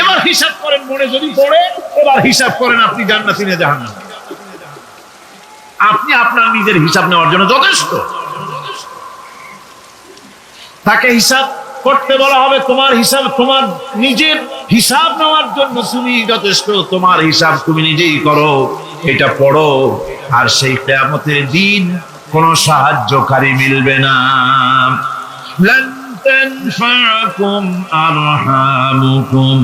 এবার হিসাব করেন, মনে যদি পড়ে এবার হিসাব করেন আপনি জান্নাতি না জাহান্নামী। আপনি আপনার নিজের হিসাব নেওয়ার জন্য যথেষ্ট। তাকে হিসাব করতে বলা হবে তোমার হিসাব, তোমার নিজের হিসাব নেওয়ার জন্য তুমি যথেষ্ট, তোমার হিসাব তুমি নিজেই করো, এটা পড়ো। আর সেই কিয়ামতের দিন কোনো সাহায্যকারী মিলবে না। লান তানফাকুম আরহামুকুম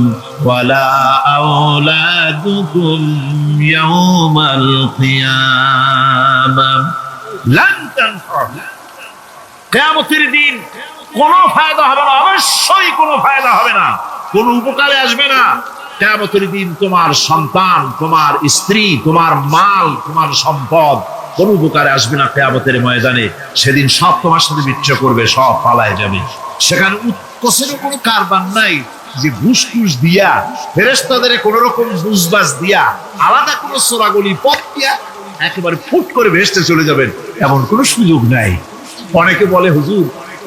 ওয়ালা আওলাদুকুম ইয়াওমাল কিয়ামাহ। লান তানফাকুম, কিয়ামতের দিন কোনো ফায়দা হবে না, অবশ্যই কোনো ফায়দা হবে না, কোনো উপকারে আসবে না। কিয়ামতের দিন তোমার সন্তান, তোমার স্ত্রী, তোমার মাল, তোমার সম্পদ কোনো উপকারে আসবে না কিয়ামতের ময়দানে। সেদিন সব তোমার সাথে বিচ্ছ করবে, সব পালায় যাবে। সেখানে উৎকোষেরও কোনো কারবার নাই যে ঘুষ টুস দিয়া, ফেরেশতাদের কোন রকম বুঝবাস দিয়া, আলাদা কোনো সোরাগলি পথ দিয়া একেবারে ফুট করে ভেস্তে চলে যাবেন, এমন কোনো সুযোগ নাই। অনেকে বলে হুজুর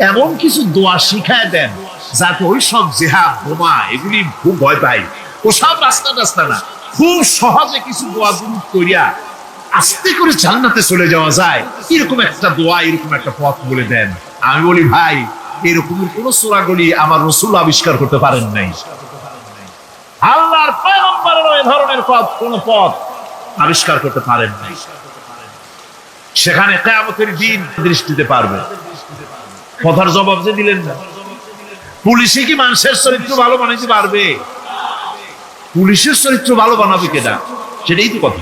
এমন কিছু দোয়া শিখায় দেন যাতে ওই সব জেহাদ বোমা এগুলি খুব ভয় পাই, ওসব রাস্তা রাস্তা না, খুব সহজে কিছু দোয়া দূর করিয়া আস্তে করে জান্নাতে চলে যাওয়া যায়, এরকম একটা দোয়া, এরকম একটা পথ বলে দেন। আমি বলি ভাই, এরকমের কোন সূরাগুলি আমার রাসূল আবিষ্কার করতে পারেন নাই। আল্লাহর পয়গম্বরের এই ধরনের পথ, কোন পথ আবিষ্কার করতে পারেন নাই। সেখানে কিয়ামতের দিন দৃষ্টিতে পারবে। কথার জবাব যে দিলেন না। পুলিশে কি মানুষের চরিত্র ভালো বানাইতে পারবে? পুলিশের চরিত্র ভালো বানাবে কেডা? সেটাই তো কথা।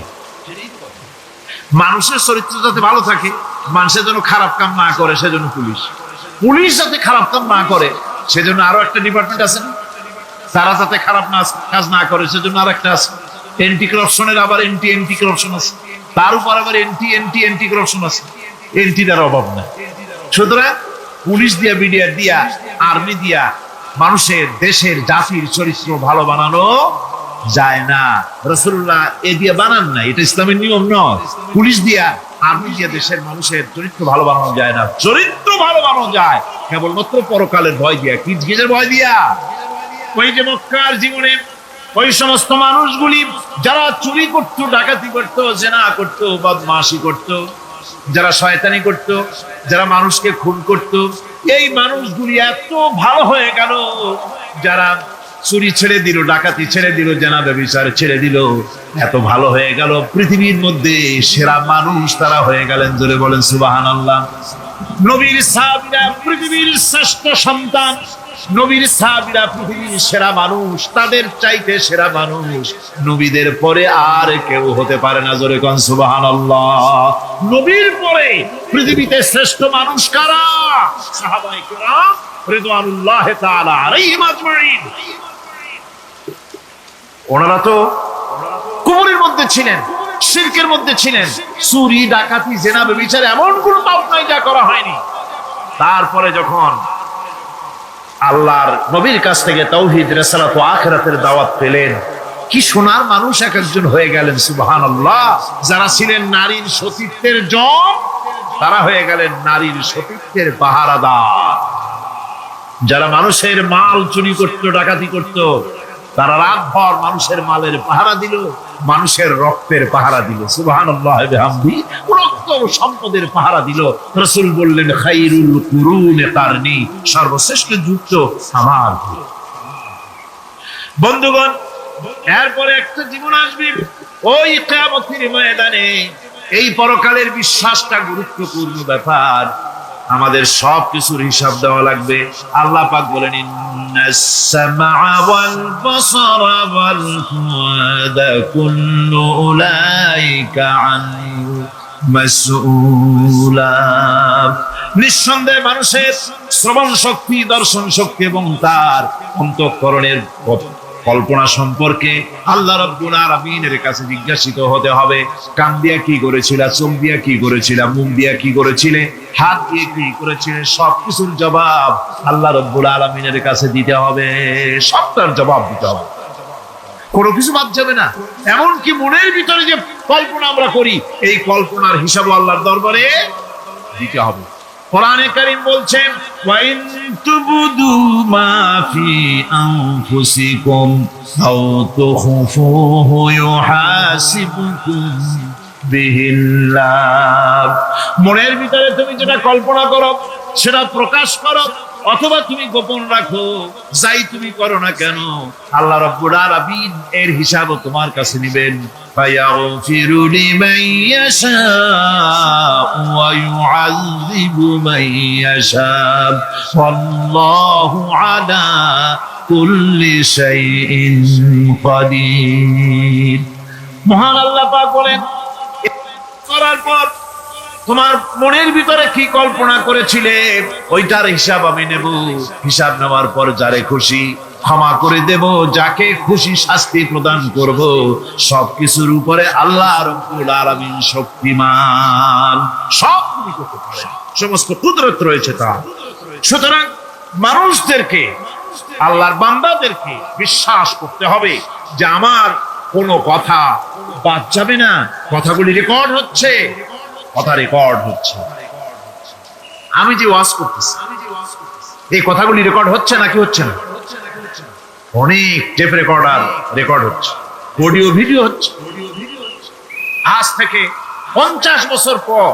মানুষের চরিত্র যাতে ভালো থাকে, মানুষের জন্য খারাপ কাম না করে, সেজন্য পুলিশ। পুলিশ যাতে খারাপ কাম না করে, সেজন্য আরো একটা ডিপার্টমেন্ট আছে না? তারা যাতে খারাপ কাজ না করে, সেজন্য আর একটা আছে। এন্টি করাপশনের আবার এন্টি করাপশন আছে, তার উপর আবার এন্টি করাপশন আছে। এন্টিটার অভাব না। সুতরাং পুলিশ দিয়া, বিডিআর দিয়া, আর্মি দিয়া মানুষের, দেশের, জাতির চরিত্র ভালো বানানো যায় না। রাসূলুল্লাহ এ দিয়ে বানান না, এটা ইসলামের নিয়ম নয়। পুলিশ দিয়া, আর্মি দিয়া দেশের মানুষের চরিত্র ভালো বানানো যায় না। চরিত্র ভালো বানানো যায় কেবলমাত্র পরকালের ভয় দিয়া। কি কিসের ভয় দিয়া? ওই যে মক্কার জীবনে ওই সমস্ত মানুষগুলি যারা চুরি করত, ডাকাতি করত, জিনা করত, বদমাশি করত, যারা শয়তানি করত, যারা মানুষকে খুন করত, এই মানুষগুলি এত ভালো হয়ে গেল, যারা চুরি ছেড়ে দিল, ডাকাতি ছেড়ে দিল, জিনা ব্যভিচার ছেড়ে দিল, এত ভালো হয়ে গেল, পৃথিবীর মধ্যে সেরা মানুষ তারা হয়ে গেলেন। জোরে বলেন সুবহানাল্লাহ। নবীর সাহাবীরা পৃথিবীর শ্রেষ্ঠ সন্তান, নবীর সাহাবীরা পৃথিবীর সেরা মানুষ, তাদের চাইতে সেরা মানুষ নবীদের পরে আর কেউ হতে পারে না। জোরে কোন সুবহানাল্লাহ। নবীর পরে পৃথিবীতে শ্রেষ্ঠ মানুষ কারা? সাহাবায়ে কেরাম রিদওয়ানুল্লাহি তাআলা আলাইহিম আজমাইন। ওনারা তো কুফরের মধ্যে ছিলেন, শিরকের মধ্যে ছিলেন, চুরি, ডাকাতি, জিনা, ব্যভিচার এমন কোন পাপ নাই যা করা হয়নি। তারপরে যখন আল্লাহর নবীর কাছ থেকে তাওহীদ, রিসালাত ও আখিরাতের দাওয়াত পেলেন, কি সোনার মানুষ এক একজন হয়ে গেলেন। সুবহানাল্লাহ। যারা ছিলেন নারীর সতীত্বের জম, তারা হয়ে গেলেন নারীর সতীত্বের পাহারাদার। যারা মানুষের মাল চুরি করত, ডাকাতি করত, তারা রাতভর মানুষের মালের পাহারা দিল, মানুষের রক্তের পাহারা দিল। সুবহানাল্লাহ বিহামদি। রক্ত ও সম্পদের পাহারা দিল। রাসূল বললেন খায়রুল কুরুনে কারনি, সর্বশ্রেষ্ঠ যুগ আমার। বন্ধুগণ, এরপরে একটা জীবন আসবে ওই কিয়ামতের ময়দানে। এই পরকালের বিশ্বাসটা গুরুত্বপূর্ণ ব্যাপার। আমাদের সব কিছুর হিসাব দেওয়া লাগবে। আল্লাহ পাক বলেন ইন্নাস সামআ ওয়াল বাসারা ওয়াল ফুআদা কুল্লু উলাইকা আনহু মাসউলা। নিঃসন্দেহে মানুষের শ্রবণ শক্তি, দর্শন শক্তি এবং তার অন্তঃকরণের কল্পনা সম্পর্কে আল্লাহ রাব্বুল আলামিনের কাছে জিজ্ঞাসিত হতে হবে। কান দিয়া কি করেছিলা, চোখ দিয়া কি করেছিলা, মুখ দিয়া কি করেছিলে, হাত দিয়ে কি করেছিলে, সবকিছুর জবাব আল্লাহ রাব্বুল আলামিনের কাছে দিতে হবে। সবটার জবাব দিতে হবে, কোনো কিছু বাদ যাবে না। এমনকি মনের ভিতরে যে কল্পনা আমরা করি, এই কল্পনার হিসাব আল্লাহর দরবারে দিতে হবে। কোরআনে কারীম বলছেন ওয়াইন তুবদু মা ফি আনফুসিকুম আও তুখফুহু ইউহাসিবুকুম বিহিল্লাহ। মনের ভিতরে তুমি যেটা কল্পনা করো, সেটা প্রকাশ করো, অথবা তুমি গোপন রাখো, যাই তুমি করো না কেন, আল্লাহ রাব্বুল আলামিন এর হিসাবও তোমার কাছে নেবেন। ফায়াগফিরু লিমান ইয়াশাউ ওয়া ইউআযযিবু মান ইয়াশাউ ওয়াল্লাহু আলা কুল্লি শাইইন কাদির। মহান আল্লাহ পাক বলেন, করার পর তোমার মনের ভিতরে কি কল্পনা করেছিলে ওইটার হিসাব আমি নেব। হিসাব নেওয়ার পর যারে খুশি ক্ষমা করে দেব, যাকে খুশি শাস্তি প্রদান করব। সবকিছুর উপরে আল্লাহ রাব্বুল আলামিন শক্তিমান, সব তিনি করতে পারেন, সমস্ত কুদরত রয়েছে তার। সুতরাং মানুষদেরকে, আল্লাহর বান্দাদেরকে বিশ্বাস করতে হবে যে আমার কোনো কথা বাদ যাবে না, কথাগুলি রেকর্ড হচ্ছে, কথা রেকর্ড হচ্ছে। আমি যে ওয়াজ করতেছি এই কথাগুলি রেকর্ড হচ্ছে নাকি হচ্ছে না? অনেক টেপ রেকর্ডার রেকর্ড হচ্ছে, অডিও ভিডিও হচ্ছে। আজ থেকে 50 বছর পর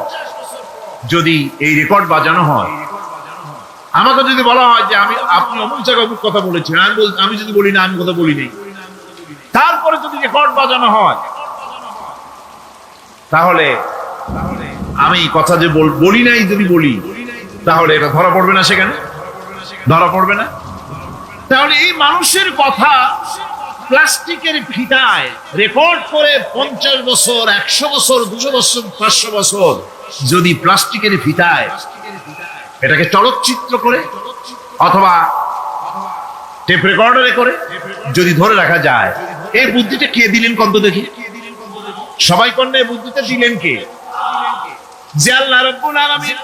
যদি এই রেকর্ড বাজানো হয়, আমাকে যদি বলা হয় যে আপনি অমুক জায়গায় অমুক কথা বলেছেন, আমি যদি বলি না আমি কথা বলি নাই, তারপরে যদি রেকর্ড বাজানো হয়, তাহলে আমি কথা যে বলি নাই যদি বলি, তাহলে এটা ধরা পড়বে না? সেখানে ধরা পড়বে না? তাহলে এই মানুষের কথা প্লাস্টিকের ফিতায় রেকর্ড করে 50 বছর, 100 বছর, 200 বছর, 500 বছর যদি প্লাস্টিকের ফিতায় এটাকে চলচ্চিত্র করে অথবা টেপ রেকর্ডারে করে যদি ধরে রাখা যায়, এই বুদ্ধিটা কে দিলেন কত দেখি? সবাই কন্যা বুদ্ধিটা দিলেন কে? যে আল্লাহ রাব্বুল আলামিন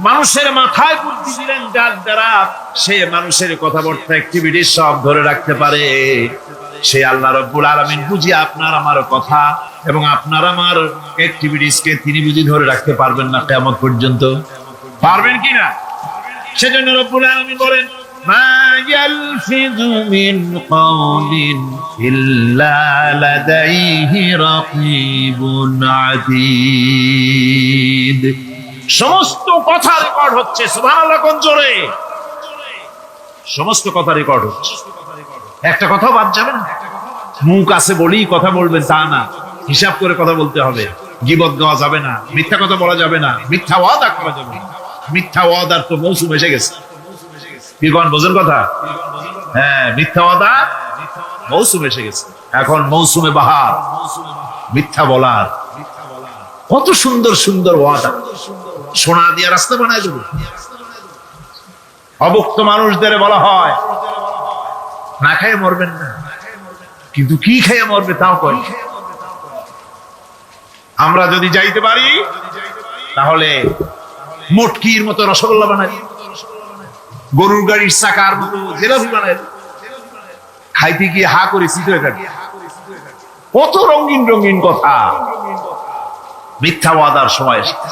মানুষের মাথায় বুদ্ধি দিলেন, যার দ্বারা সে মানুষের কথাবার্তা অ্যাক্টিভিটি সব ধরে রাখতে পারে। সে আল্লাহ রাব্বুল আলামিন বুঝি আপনার আমার কথা এবং আপনার আমার অ্যাক্টিভিটিসকে তিনি বুঝি ধরে রাখতে পারবেন না কিয়ামত পর্যন্ত? পারবেন কিনা? সেজন্য রাব্বুল আলামিন বলেন, মা ইয়ালফিযু মিন কাওলিন ইল্লা লাদাইহি রাকীবুন আতীদ। সমস্ত কথা রেকর্ড হচ্ছে। সুবহানাল্লাহ কোন জোরে! সমস্ত কথা রেকর্ড হচ্ছে, একটা কথা বাদ যাবে না। মুখ আছে বলেই কথা বলবেন তা না, হিসাব করে কথা বলতে হবে। গীবত গাওয়া যাবে না, মিথ্যা কথা বলা যাবে না, মিথ্যা ওয়াদা করা যাবে না। মিথ্যা ওয়াদার তো মৌসুম এসে গেছে। কি কোন বোঝেন কথা? হ্যাঁ, মিথ্যা ওয়াদা মৌসুম এসে গেছে। এখন মৌসুমে বাহার, মিথ্যা বলার। কত সুন্দর সুন্দর ওয়াদা, সোনা দিয়ে রাস্তা বানায় দেবো। অভুক্ত মানুষদের বলা হয় না খেয়ে মরবেন না, কিন্তু কি খেয়ে মরবে তাও কয়। আমরা যদি যাইতে পারি তাহলে মটকির মতো রসগোল্লা বানাই, গরুর গাড়ির চাকার মতো জিলাপি বানাই, খাইতে গিয়ে হা করে চিত হয়ে থাকে। কত রঙিন রঙিন কথা। মিথ্যা ওয়াদার সময় এসেছে।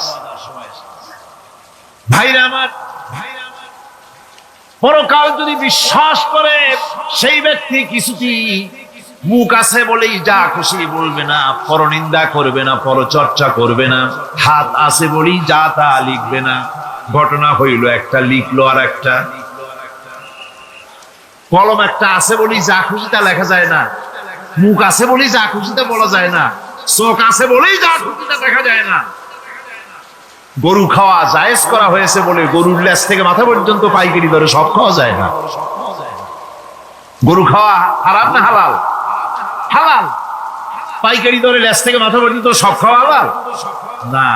ভাইরা আমার, পরকাল যদি বিশ্বাস করে সেই ব্যক্তি কিছুতেই মুখ আছে বলেই যা খুশি বলবে না, পরনিন্দা করবে না, পরচর্চা করবে না, হাত আছে বলেই যা তা লিখবে না। ঘটনা হইল একটা, লিখলো আর একটা। কলম একটা আছে বলেই যা খুশি তা লেখা যায় না, মুখ আছে বলেই যা খুশি তা বলা যায় না, চোখ আছে বলেই যা খুশি তা দেখা যায় না। গরু খাওয়া জায়েজ করা হয়েছে বলে গরুর লেজ থেকে মাথা পর্যন্ত পাইকারি দরে সব খাওয়া যায় না। গরু খাওয়া হারাম না হালাল? হালাল। পাইকারি দরে লেজ থেকে মাথা পর্যন্ত সব খাওয়া হালাল না।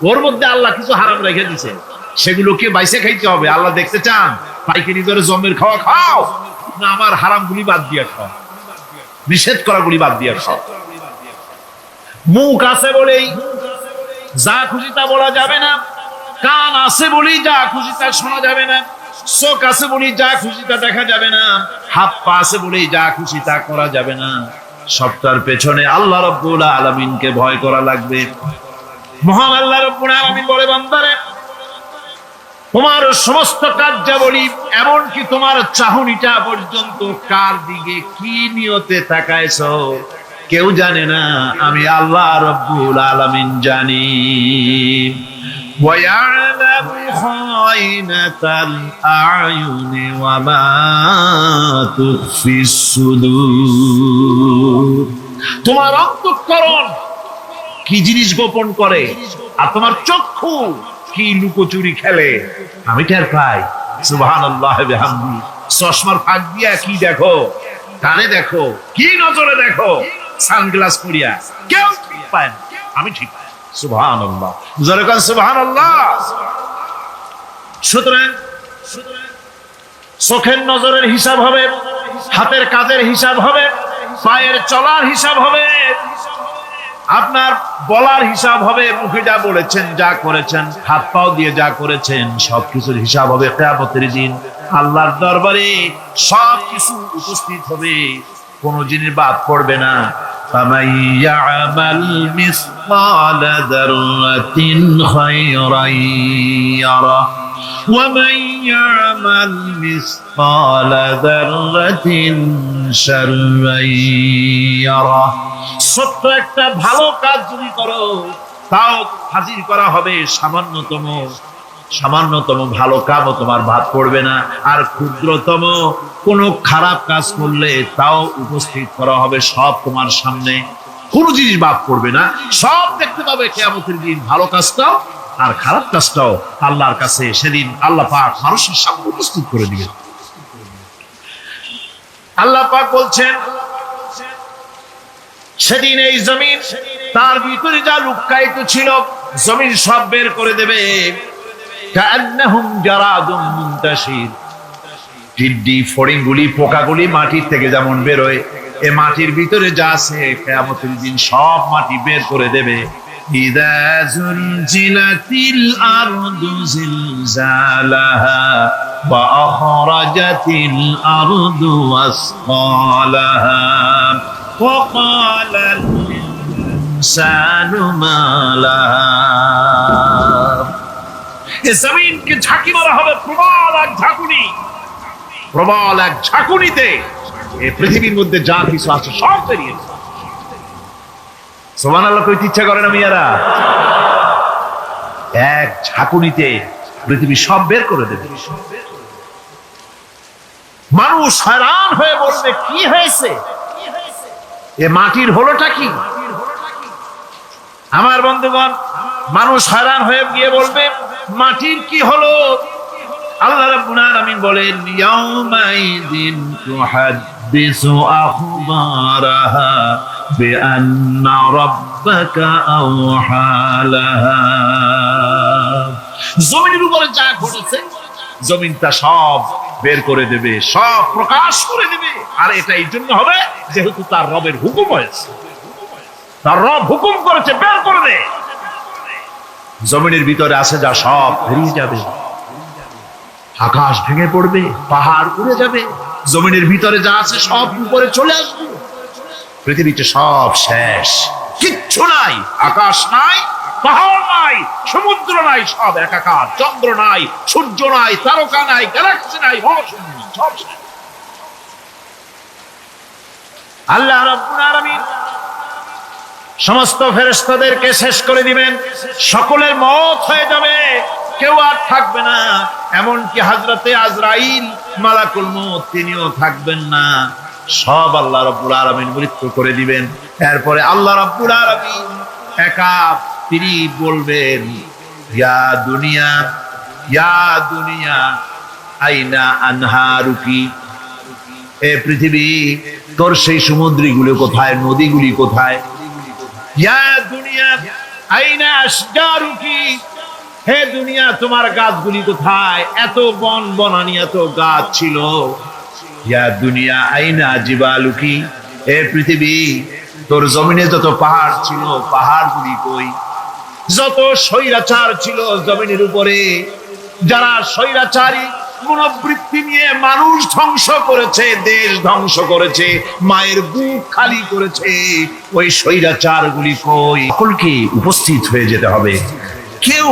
ওর মধ্যে আল্লাহ কিছু হারাম রেখে দিয়েছে, সেগুলোকে বাইসে খাইতে হবে। আল্লাহ দেখতে চান পাইকারি দরে জমের খাওয়া খাও না আমার হারাম গুলি বাদ দিয়া খাও, নিষেধ করা গুলি বাদ দিয়া খাও। মুখ আছে বলেই যা খুশি তা বলা যাবে না, কান আছে বলেই যা খুশি তা শোনা যাবে না, চোখ আছে বলেই যা খুশি তা দেখা যাবে না, হাত পা আছে বলেই যা খুশি তা করা যাবে না। সবটার পেছনে আল্লাহ রাব্বুল আলামিনকে ভয় করা লাগবে। মহান আল্লাহ রাব্বুল আলামিন বলে, বান্দারে তোমার সমস্ত কার্যাবলী এমনকি তোমার চাহনিটা পর্যন্ত কার দিকে কি নিয়তে তাকাইছো কেউ জানে না, আমি আল্লাহ রাব্বুল আলামিন জানি। ويعلم خائنة الأعين وما تخفي الصدور। তোমার অন্তঃকরণ কি জিনিস গোপন করে, আর তোমার চক্ষু কি লুকোচুরি খেলে, আমি টের পাই। সুবহানাল্লাহ বিহামদি। চশমার ফাঁক দিয়া কি দেখো, কানে দেখো, কি নজরে দেখো, সানগ্লাস পরিয়া কেউ ঠিক পায় না, আমি ঠিক পাই। সুবহানাল্লাহ, জোরে কান সুবহানাল্লাহ। সুতরাং চোখের নজরের হিসাব হবে, হাতের কাজের হিসাব হবে, পায়ের চলার হিসাব হবে, আপনার বলার হিসাব হবে, মুখে যা বলেছেন, যা করেছেন, হাত পাও দিয়ে যা করেছেন, সবকিছুর হিসাব হবে কিয়ামতের দিন। আল্লাহর দরবারে সবকিছু উপস্থিত হবে, কোনো জিনিস বাদ পড়বে না। فَمَن يَعْمَلْ مِثْقَالَ ذَرَّةٍ خَيْرًا يَرَهُ وَمَن يَعْمَلْ مِثْقَالَ ذَرَّةٍ شَرًّا يَرَهُ। ছোট্ট একটা ভালো কাজ যদি করো, তাও হাজির করা হবে সামান্যতম ভালো কাজও তোমার বাদ পড়বে না। আর ক্ষুদ্রতম কোনো খারাপ কাজ করলে তাও উপস্থিত করা হবে, সব তোমার সামনে, কোনো জিনিস বাদ পড়বে না, সব দেখতে পাবে কিয়ামতের দিন। ভালো কাজটাও আর খারাপ কাজটাও আল্লাহর কাছে সেদিন আল্লাহ পাক মানুষের সামনে উপস্থিত করে দিবেন। আল্লাহ পাক বলছেন, সেদিন এই জমিন, তার ভিতরে যা লুকায়িত ছিল, জমিন সব বের করে দেবে। কান্নাহুম জারাদুম মুনতাশির। টিড্ডি, ফড়িংগুলি, পোকাগুলি মাটির থেকে যেমন বেরোয়, এ মাটির ভিতরে যা আছে কিয়ামতের দিন সব মাটি বের করে দেবে। ইযা যুলজিলাতিল আরদু জিলজালাহা ওয়া আখরাজাতিল আরদু আসকালাহা ওয়া ক্বালাল ইনসানু মা লাহা। এ জমিনকে ঝাঁকি মারা হবে প্রবল এক ঝাঁকুনি, প্রবল এক ঝাঁকুনিতে এই পৃথিবীর মধ্যে যা কিছু আছে সব বেরিয়ে যাবে। সুবহানাল্লাহ কইতে ইচ্ছা করে না মিয়ারা? এক ঝাঁকুনিতে পৃথিবী সব বের করে দেবে। মানুষ হয়রান হয়ে বলবে, কি হয়েছে, এ মাটির হলোটা কি? আমার বন্ধুগণ, মানুষ হয়রান হয়ে গিয়ে বলবে, মাটির কি হলো? আল্লাহ রাব্বুল আলামিন বলেন, ইয়াউমাইযিন তুহাদ্দিসু আখবারাহা বিআন্না রাব্বাকা আওহা লাহা। জমিনের উপরে যা ঘটেছে জমিন তা সব বের করে দেবে, সব প্রকাশ করে দেবে। আর এটা এই জন্য হবে যেহেতু তার রবের হুকুম হয়েছে, তার রব হুকুম করেছে, বের করে দে। জমিনের ভিতরে আছে যা সব বেরিয়ে যাবে, আকাশ ভেঙে পড়বে, পাহাড় উড়ে যাবে, জমিনের ভিতরে যা আছে সব উপরে চলে আসবে, পৃথিবীতে সব শেষ, কিচ্ছু নাই, আকাশ নাই, পাহাড় নাই, সমুদ্র নাই, সব একাকার, চন্দ্র নাই, সূর্য নাই, তারকা নাই, গ্যালাক্সি নাই, মহাশূন্য, সব শেষ। আল্লাহ রাব্বুল আলামিন সমস্ত ফেরেশতাদেরকে শেষ করে দিবেন, সকলের মওত হয়ে যাবে, কেউ আর থাকবে না। এমনকি হযরতে আজরাইল মালাকুল মউত তিনিও থাকবেন না, সব আল্লাহ রাব্বুল আলামিন মৃত্যু করে দিবেন। এরপরে আল্লাহ রাব্বুল আলামিন একা তিনি বলবেন, ইয়া দুনিয়া আইনা আনহারুকি, এ পৃথিবী তোর সেই সমুদ্রগুলো কোথায়, নদীগুলি কোথায়? ইয়া দুনিয়া আইনা আশজারুকি, হে দুনিয়া তোমার গাছগুলি কোথায়? এত বন বনানি, এত গাছ ছিল। ইয়া দুনিয়া আইনা জিবালুকি, হে পৃথিবী তোর জমিনে যত পাহাড় ছিল, পাহাড়গুলি কই? যত স্বৈরাচার ছিল জমিনের উপরে, যারা স্বৈরাচারী মনোবৃত্তি নিয়ে মানুষ ধ্বংস করেছে, দেশ ধ্বংস করেছে, মায়ের বুক খালি করেছে, ওই স্বৈরাচার গুলি কই? সকলকে উপস্থিত হয়ে যেতে হবে, কেউ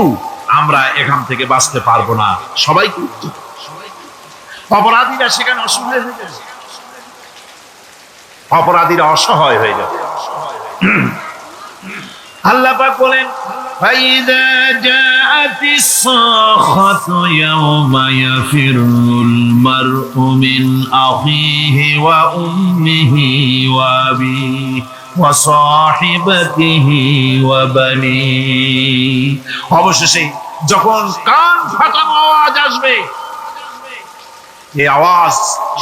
আমরা এখান থেকে বাঁচতে পারবো না, সবাই অপরাধীরা সেখানে অসহায় হয়ে যাবে, অপরাধীরা অসহায় হয়ে যাবে। আল্লাহ পাক বলেন, ফাইযা জাআ وجاءت الصاخة يوم يفر المرء من أخيه وأمه وأبيه وصاحبته وبنيه অবশেষে যখন কান ফাটানো আওয়াজ আসবে, এই আওয়াজ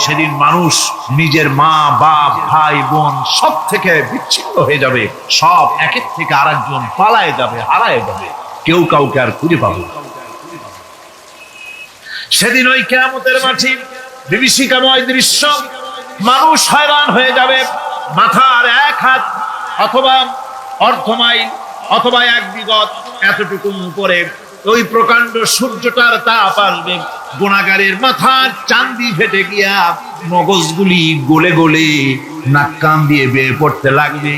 সেদিন মানুষ নিজের মা বাপ ভাই বোন সব থেকে বিচ্ছিন্ন হয়ে যাবে, সব একের থেকে আরেকজন পালায় যাবে, হারায় যাবে, কেউ কাউকে আর খুঁজে পাবে না। সেদিন ওই কিয়ামতের মাঠে বিভীষিকাময় দৃশ্য, মানুষ হয়রান হয়ে যাবে। মাথার এক হাত অথবা অর্ধমাইল অথবা এক বিগত এতটুকু উপরে ওই প্রকাণ্ড সূর্যটার তাপ আসবে, গুণাগারের মাথার চান্দি ফেটে গিয়া মগজগুলি গলে গলে নাক কান দিয়ে বেয়ে পড়তে লাগবে,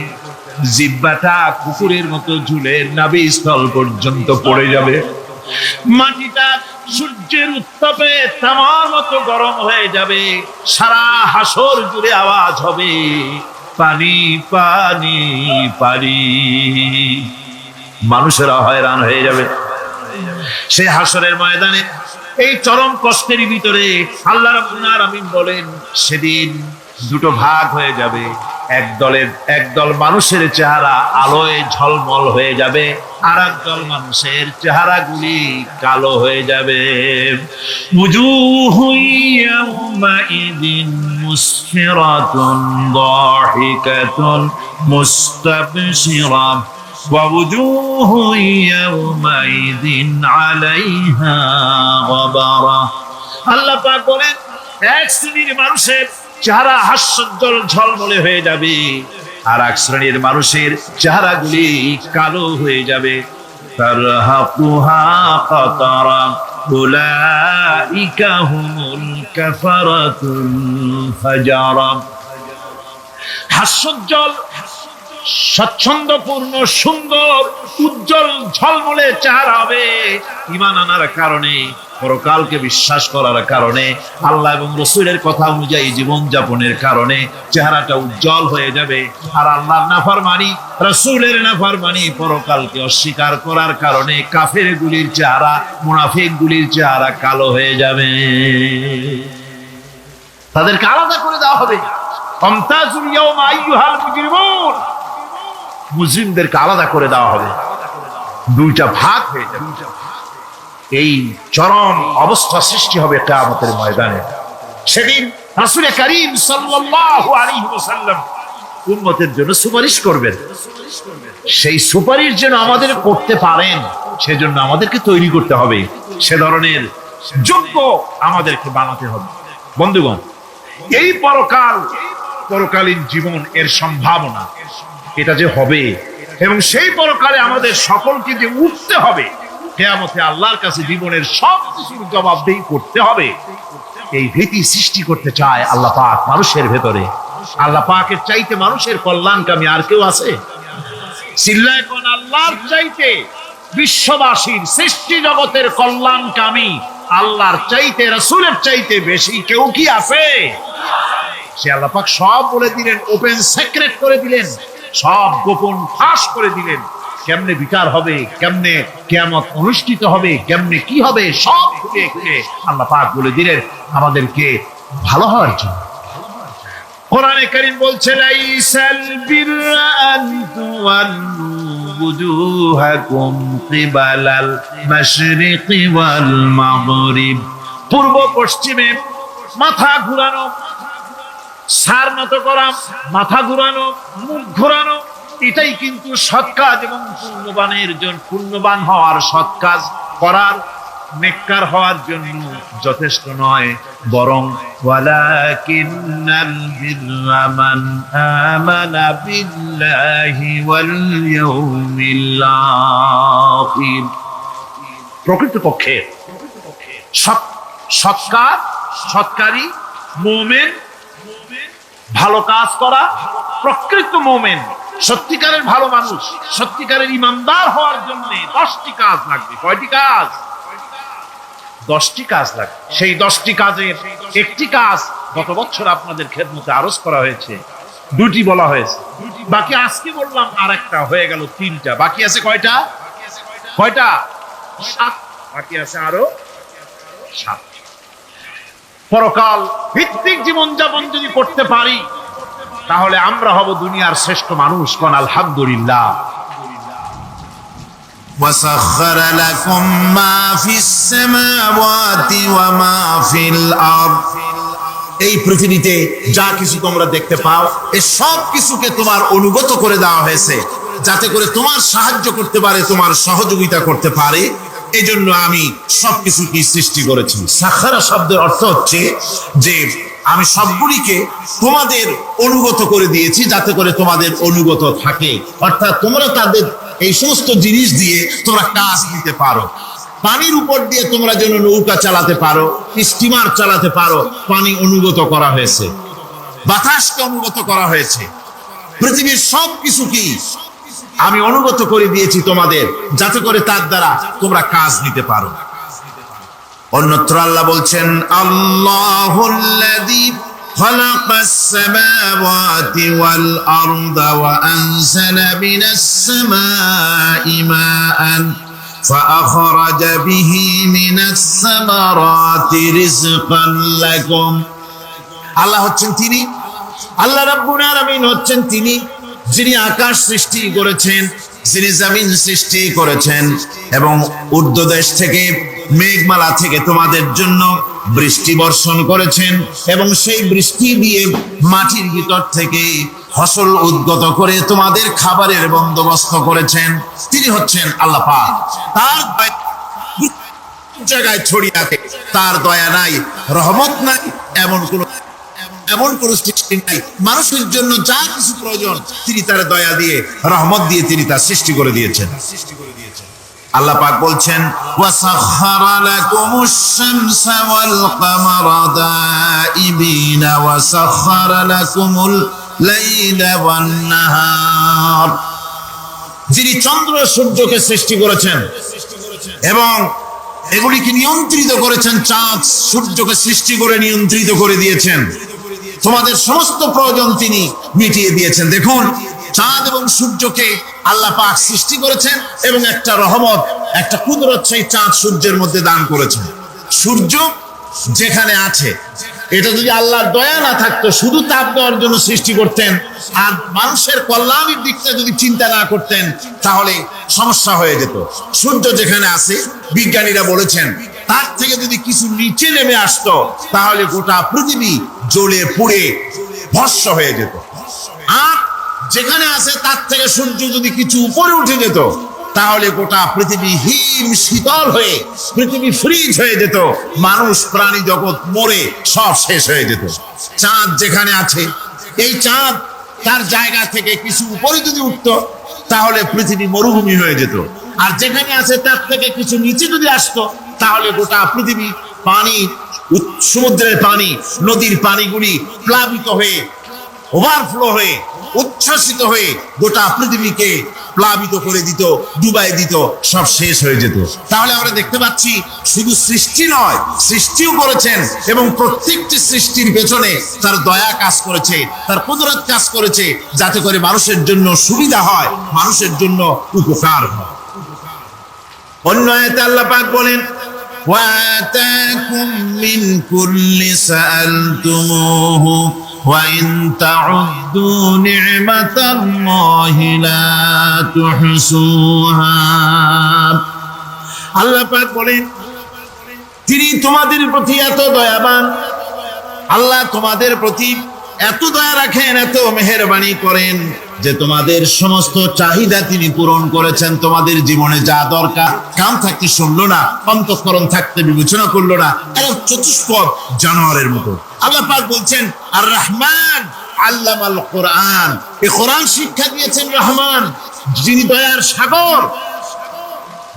জিহ্বাটা কুকুরের মতো ঝুলে নাভিস্থল পর্যন্ত পড়ে যাবে, মাটিটা সূর্যের উত্তাপে তামার মতো গরম হয়ে যাবে, সারা হাসর জুড়ে আওয়াজ হবে পানি পানি পানি। মানুষেরা হয়রান হয়ে যাবে সেই হাসরের ময়দানে। এই চরম কষ্টের ভিতরে আল্লাহ রাব্বুল আলামিন বলেন, সেদিন দুটো ভাগ হয়ে যাবে, একদল মানুষের চেহারা আলোয় ঝলমল হয়ে যাবে, আর একদল মানুষের চেহারাগুলি কালো হয়ে যাবে। উজুহু ইয়াওমাইদিন মুসফিরাতুন দাহিকাতুন মুস্তাবশিরা ওয়া উজুহু ইয়াওমাইদিন আলাইহা গাবারা। আল্লাহ পাক বলেন, এক শ্রেণীর মানুষের চেহারা হাস্যোজ্জ্বল ঝলমলে হয়ে যাবে, আর এক শ্রেণীর মানুষের চেহারাগুলি কালো হয়ে যাবে। তারহাকুহা কাতারা উলাইকা হুমুল কাফারাতুল ফাজারা। হাস্যোজ্জ্বল, স্বচ্ছন্দপূর্ণ, সুন্দর, উজ্জ্বল ঝলমলে চেহারা হবে ঈমান আনার কারণে, পরকালকে বিশ্বাস করার কারণে, আল্লাহ এবং রাসূলের কথা অনুযায়ী জীবন যাপনের কারণে চেহারাটা উজ্জ্বল হয়ে যাবে। আর আল্লাহর নাফরমানি, রাসূলের নাফরমানি, পরকালকে অস্বীকার করার কারণে কাফেরগুলির চেহারা, মুনাফিকগুলির চেহারা কালো হয়ে যাবে। তাদেরকে আলাদা করে দেওয়া হবে। আমতাজুল ইয়াওমা আইয়ুহাল মুজরিমুন, মুজরিমদেরকে আলাদা করে দেওয়া হবে, দুইটা ভাগ হয়ে যাবে। এই চরম অবস্থা সৃষ্টি হবে কিয়ামতের ময়দানে। সেদিন রাসূল করিম সাল্লাল্লাহু আলাইহি ওয়াসাল্লাম উম্মতের জন্য সুপারিশ করবেন। সেই সুপারিশ যেন আমাদের করতে পারেন, সেজন্য আমাদেরকে তৈরি করতে হবে, সে ধরনের যোগ্য আমাদেরকে বানাতে হবে। বন্ধুগণ, এই পরকালীন জীবন, এর সম্ভাবনা, এটা যে হবে এবং সেই পরকালে আমাদের সকলকে যে উঠতে হবে, কিয়ামতে আল্লাহর কাছে জীবনের সব কিছুর জবাবদেহি করতে হবে, এই ভীতি সৃষ্টি করতে চায় আল্লাহ পাক মানুষের ভেতরে। আল্লাহ পাকের চাইতে মানুষের কল্যাণকামী আর কেউ আছে? চিল্লায় কোন আল্লাহর চাইতে, বিশ্ববাসীর সৃষ্টি জগতের কল্যাণকামী আল্লাহর চাইতে, রাসূলের চাইতে বেশি কেউ কি আছে? সে আল্লাহ পাক সব বলে দিলেন, ওপেন সিক্রেট করে দিলেন, সব গোপন ফাঁস করে দিলেন। কেমনে বিচার হবে, কেমনে কিয়ামত অনুষ্ঠিত হবে, কেমনে কি হবে, সব খুলে খুলে আল্লাহ পাক বলে দিলেন আমাদেরকে ভালো হওয়ার জন্য। কোরআনে কারীম বলছে, লাইসাল বিররা আন তুওয়াল্লু বুজুহাকুম কিবালাল মাশরিকি ওয়াল মাগরিব। পূর্ব পশ্চিমে মাথা ঘুরানো, সার নত করা, মাথা ঘুরানো, মুখ ঘুরানো, এটাই কিন্তু সৎ কাজ এবং পুণ্যবান হওয়ার, সৎ কাজ করার, নেককার হওয়ার জন্য যথেষ্ট নয়, বরং ওয়ালাকিন্নাল বিররা মান আমানা বিল্লাহি ওয়াল ইয়াউমিল আখির। প্রকৃতপক্ষে সৎকারী মুমিন, ভালো কাজ করা, প্রকৃত মুমিন, সত্যিকারের ভালো মানুষ, সত্যিকারের ইমানদার হওয়ার জন্য 10টি কাজ লাগবে। কয়টি কাজ? 10টি কাজ লাগবে। সেই 10টি কাজের একটি কাজ গত বছর আপনাদের খেদমতে আরজ করা হয়েছে, 2টি বলা হয়েছে, বাকি আজকে বললাম আর একটা, হয়ে গেল 3টা। বাকি আছে কয়টা? সাত, বাকি আছে আরো সাত। পরকাল ভিত্তিক জীবনযাপন যদি করতে পারি তাহলে আমরা হব দুনিয়ার শ্রেষ্ঠ মানুষ। কোন আলহামদুলিল্লাহ। وسخر لكم ما في السماوات وما في الأرض। এই পৃথিবীতে যা কিছু তোমরা দেখতে পাও এই সব কিছুকে তোমার অনুগত করে দেওয়া হয়েছে যাতে করে তোমার সাহায্য করতে পারে, তোমার সহযোগিতা করতে পারে। এই জন্য আমি সবকিছুকে সৃষ্টি করেছি। সাখারা শব্দের অর্থ হচ্ছে যে আমি সবগুলিকে তোমাদের অনুগত করে দিয়েছি যাতে করে তোমাদের অনুগত থাকে, অর্থাৎ তোমরা তাদের এই সমস্ত জিনিস দিয়ে তোমরা কাজ নিতে পারো। পানির উপর দিয়ে তোমরা যেন নৌকা চালাতে পারো, স্টিমার চালাতে পারো, পানি অনুগত করা হয়েছে, বাতাসকে অনুগত করা হয়েছে। পৃথিবীর সব কিছু কি আমি অনুগত করে দিয়েছি তোমাদের যাতে করে তার দ্বারা তোমরা কাজ নিতে পারো। অন্যত্র আল্লাহ বলছেন, আল্লাহুল্লাযী খালাকাস সামাওয়াতি ওয়াল আরদা ওয়া আনজালা মিনাস সামাই মাআন ফাআখরাজা বিহি মিনাস সামারাতি রিজকান লাকুম। আল্লাহ হচ্ছেন তিনি, আল্লাহ রাব্বুল আলামিন হচ্ছেন তিনি যিনি আকাশ সৃষ্টি করেছেন, যিনি জমিন সৃষ্টি করেছেন এবং ঊর্ধ্বদেশ থেকে মেঘমালা থেকে তোমাদের জন্য বৃষ্টি বর্ষণ করেছেন এবং সেই বৃষ্টি দিয়ে মাটির ভিতর থেকে ফসল উদ্গত করে তোমাদের খাবারের বন্দোবস্ত করেছেন। তিনি হচ্ছেন আল্লাহ পাক। তার জায়গায় ছড়িয়ে আছে, তার দয়া নাই, রহমত নাই, এমন কোন সৃষ্টি নাই। মানুষের জন্য যা কিছু প্রয়োজন তিনি তার দয়া দিয়ে, রহমত দিয়ে তিনি তার সৃষ্টি করে দিয়েছেন। আল্লাহ পাক বলছেন, ওয়াসাখখারা লাকুমুশ শামসা ওয়াল কামারা দাইবিনা ওয়াসাখখারা লাকুমুল লাইলা ওয়ান নাহার। যিনি চন্দ্র সূর্যকে সৃষ্টি করেছেন এবং এগুলিকে নিয়ন্ত্রিত করেছেন, চাঁদ সূর্যকে সৃষ্টি করে নিয়ন্ত্রিত করে দিয়েছেন, তোমাদের সমস্ত প্রয়োজন তিনি মিটিয়ে দিয়েছেন। দেখুন, চাঁদ এবং সূর্যকে আল্লাহ পাক সৃষ্টি করেছেন এবং একটা রহমত, একটা কুদরত সেই চাঁদ সূর্যের মধ্যে দান করেছেন। সূর্য যেখানে আছে, এটা যদি আল্লাহর দয়া না থাকতো, শুধু তাপ দেওয়ার জন্য সৃষ্টি করতেন আর মানুষের কল্যাণের দিকটা যদি চিন্তা না করতেন তাহলে সমস্যা হয়ে যেত। সূর্য যেখানে আছে, বিজ্ঞানীরা বলেছেন তার থেকে যদি কিছু নিচে নেমে আসতো তাহলে গোটা পৃথিবী জ্বলে পুড়ে ভস্ম হয়ে যেত। আর যেখানে আছে তার থেকে সূর্য যদি কিছু উপরে উঠে যেত তাহলে গোটা পৃথিবী হিম শীতল হয়ে পৃথিবী ফ্রিজ হয়ে যেত, মানুষ প্রাণী জগৎ মরে সব শেষ হয়ে যেত। চাঁদ যেখানে আছে, এই চাঁদ তার জায়গা থেকে কিছু উপরে যদি উঠতো তাহলে পৃথিবী মরুভূমি হয়ে যেত। আর যেখানে আছে তার থেকে কিছু নিচে যদি আসতো তাহলে গোটা পৃথিবী পানি, সমুদ্রের পানি, নদীর পানিগুলি প্লাবিত হয়ে, ওভারফ্লো হয়ে, উচ্ছ্বাসিত হয়ে গোটা পৃথিবীকে প্লাবিত করে দিত, ডুবাই দিত, সব শেষ হয়ে যেত। তাহলে আমরা দেখতে পাচ্ছি শুধু সৃষ্টি নয়, সৃষ্টিও করেছেন এবং প্রত্যেকটি সৃষ্টির পেছনে তার দয়া কাজ করেছে, তার কুদরত কাজ করেছে যাতে করে মানুষের জন্য সুবিধা হয়, মানুষের জন্য উপকার হয়। অন্য আয়াতে আল্লাহ পাক বলেন, وآتاكم من كل سألتموه وإن تعدوا نعمة الله لا تحصوها। আল্লাহ পাক বলেন, তিনি তোমাদের প্রতি এত দয়াবান, আল্লাহ তোমাদের প্রতি এত দয়া রাখেন, এত মেহেরবানি করেন যে তোমাদের সমস্ত চাহিদা তিনি পূরণ করেছেন। তোমাদের জীবনে যা দরকার, কান থাকতে শুনলো না, অন্তঃকরণ থাকতে বিবেচনা করলো না, এরা চতুষ্পদ জানোয়ারের মতো। আল্লাহ পাক বলছেন, আর রহমান আল্লামাল কোরআন, এই কোরআন শিক্ষা দিয়েছেন রহমান, যিনি দয়ার সাগর,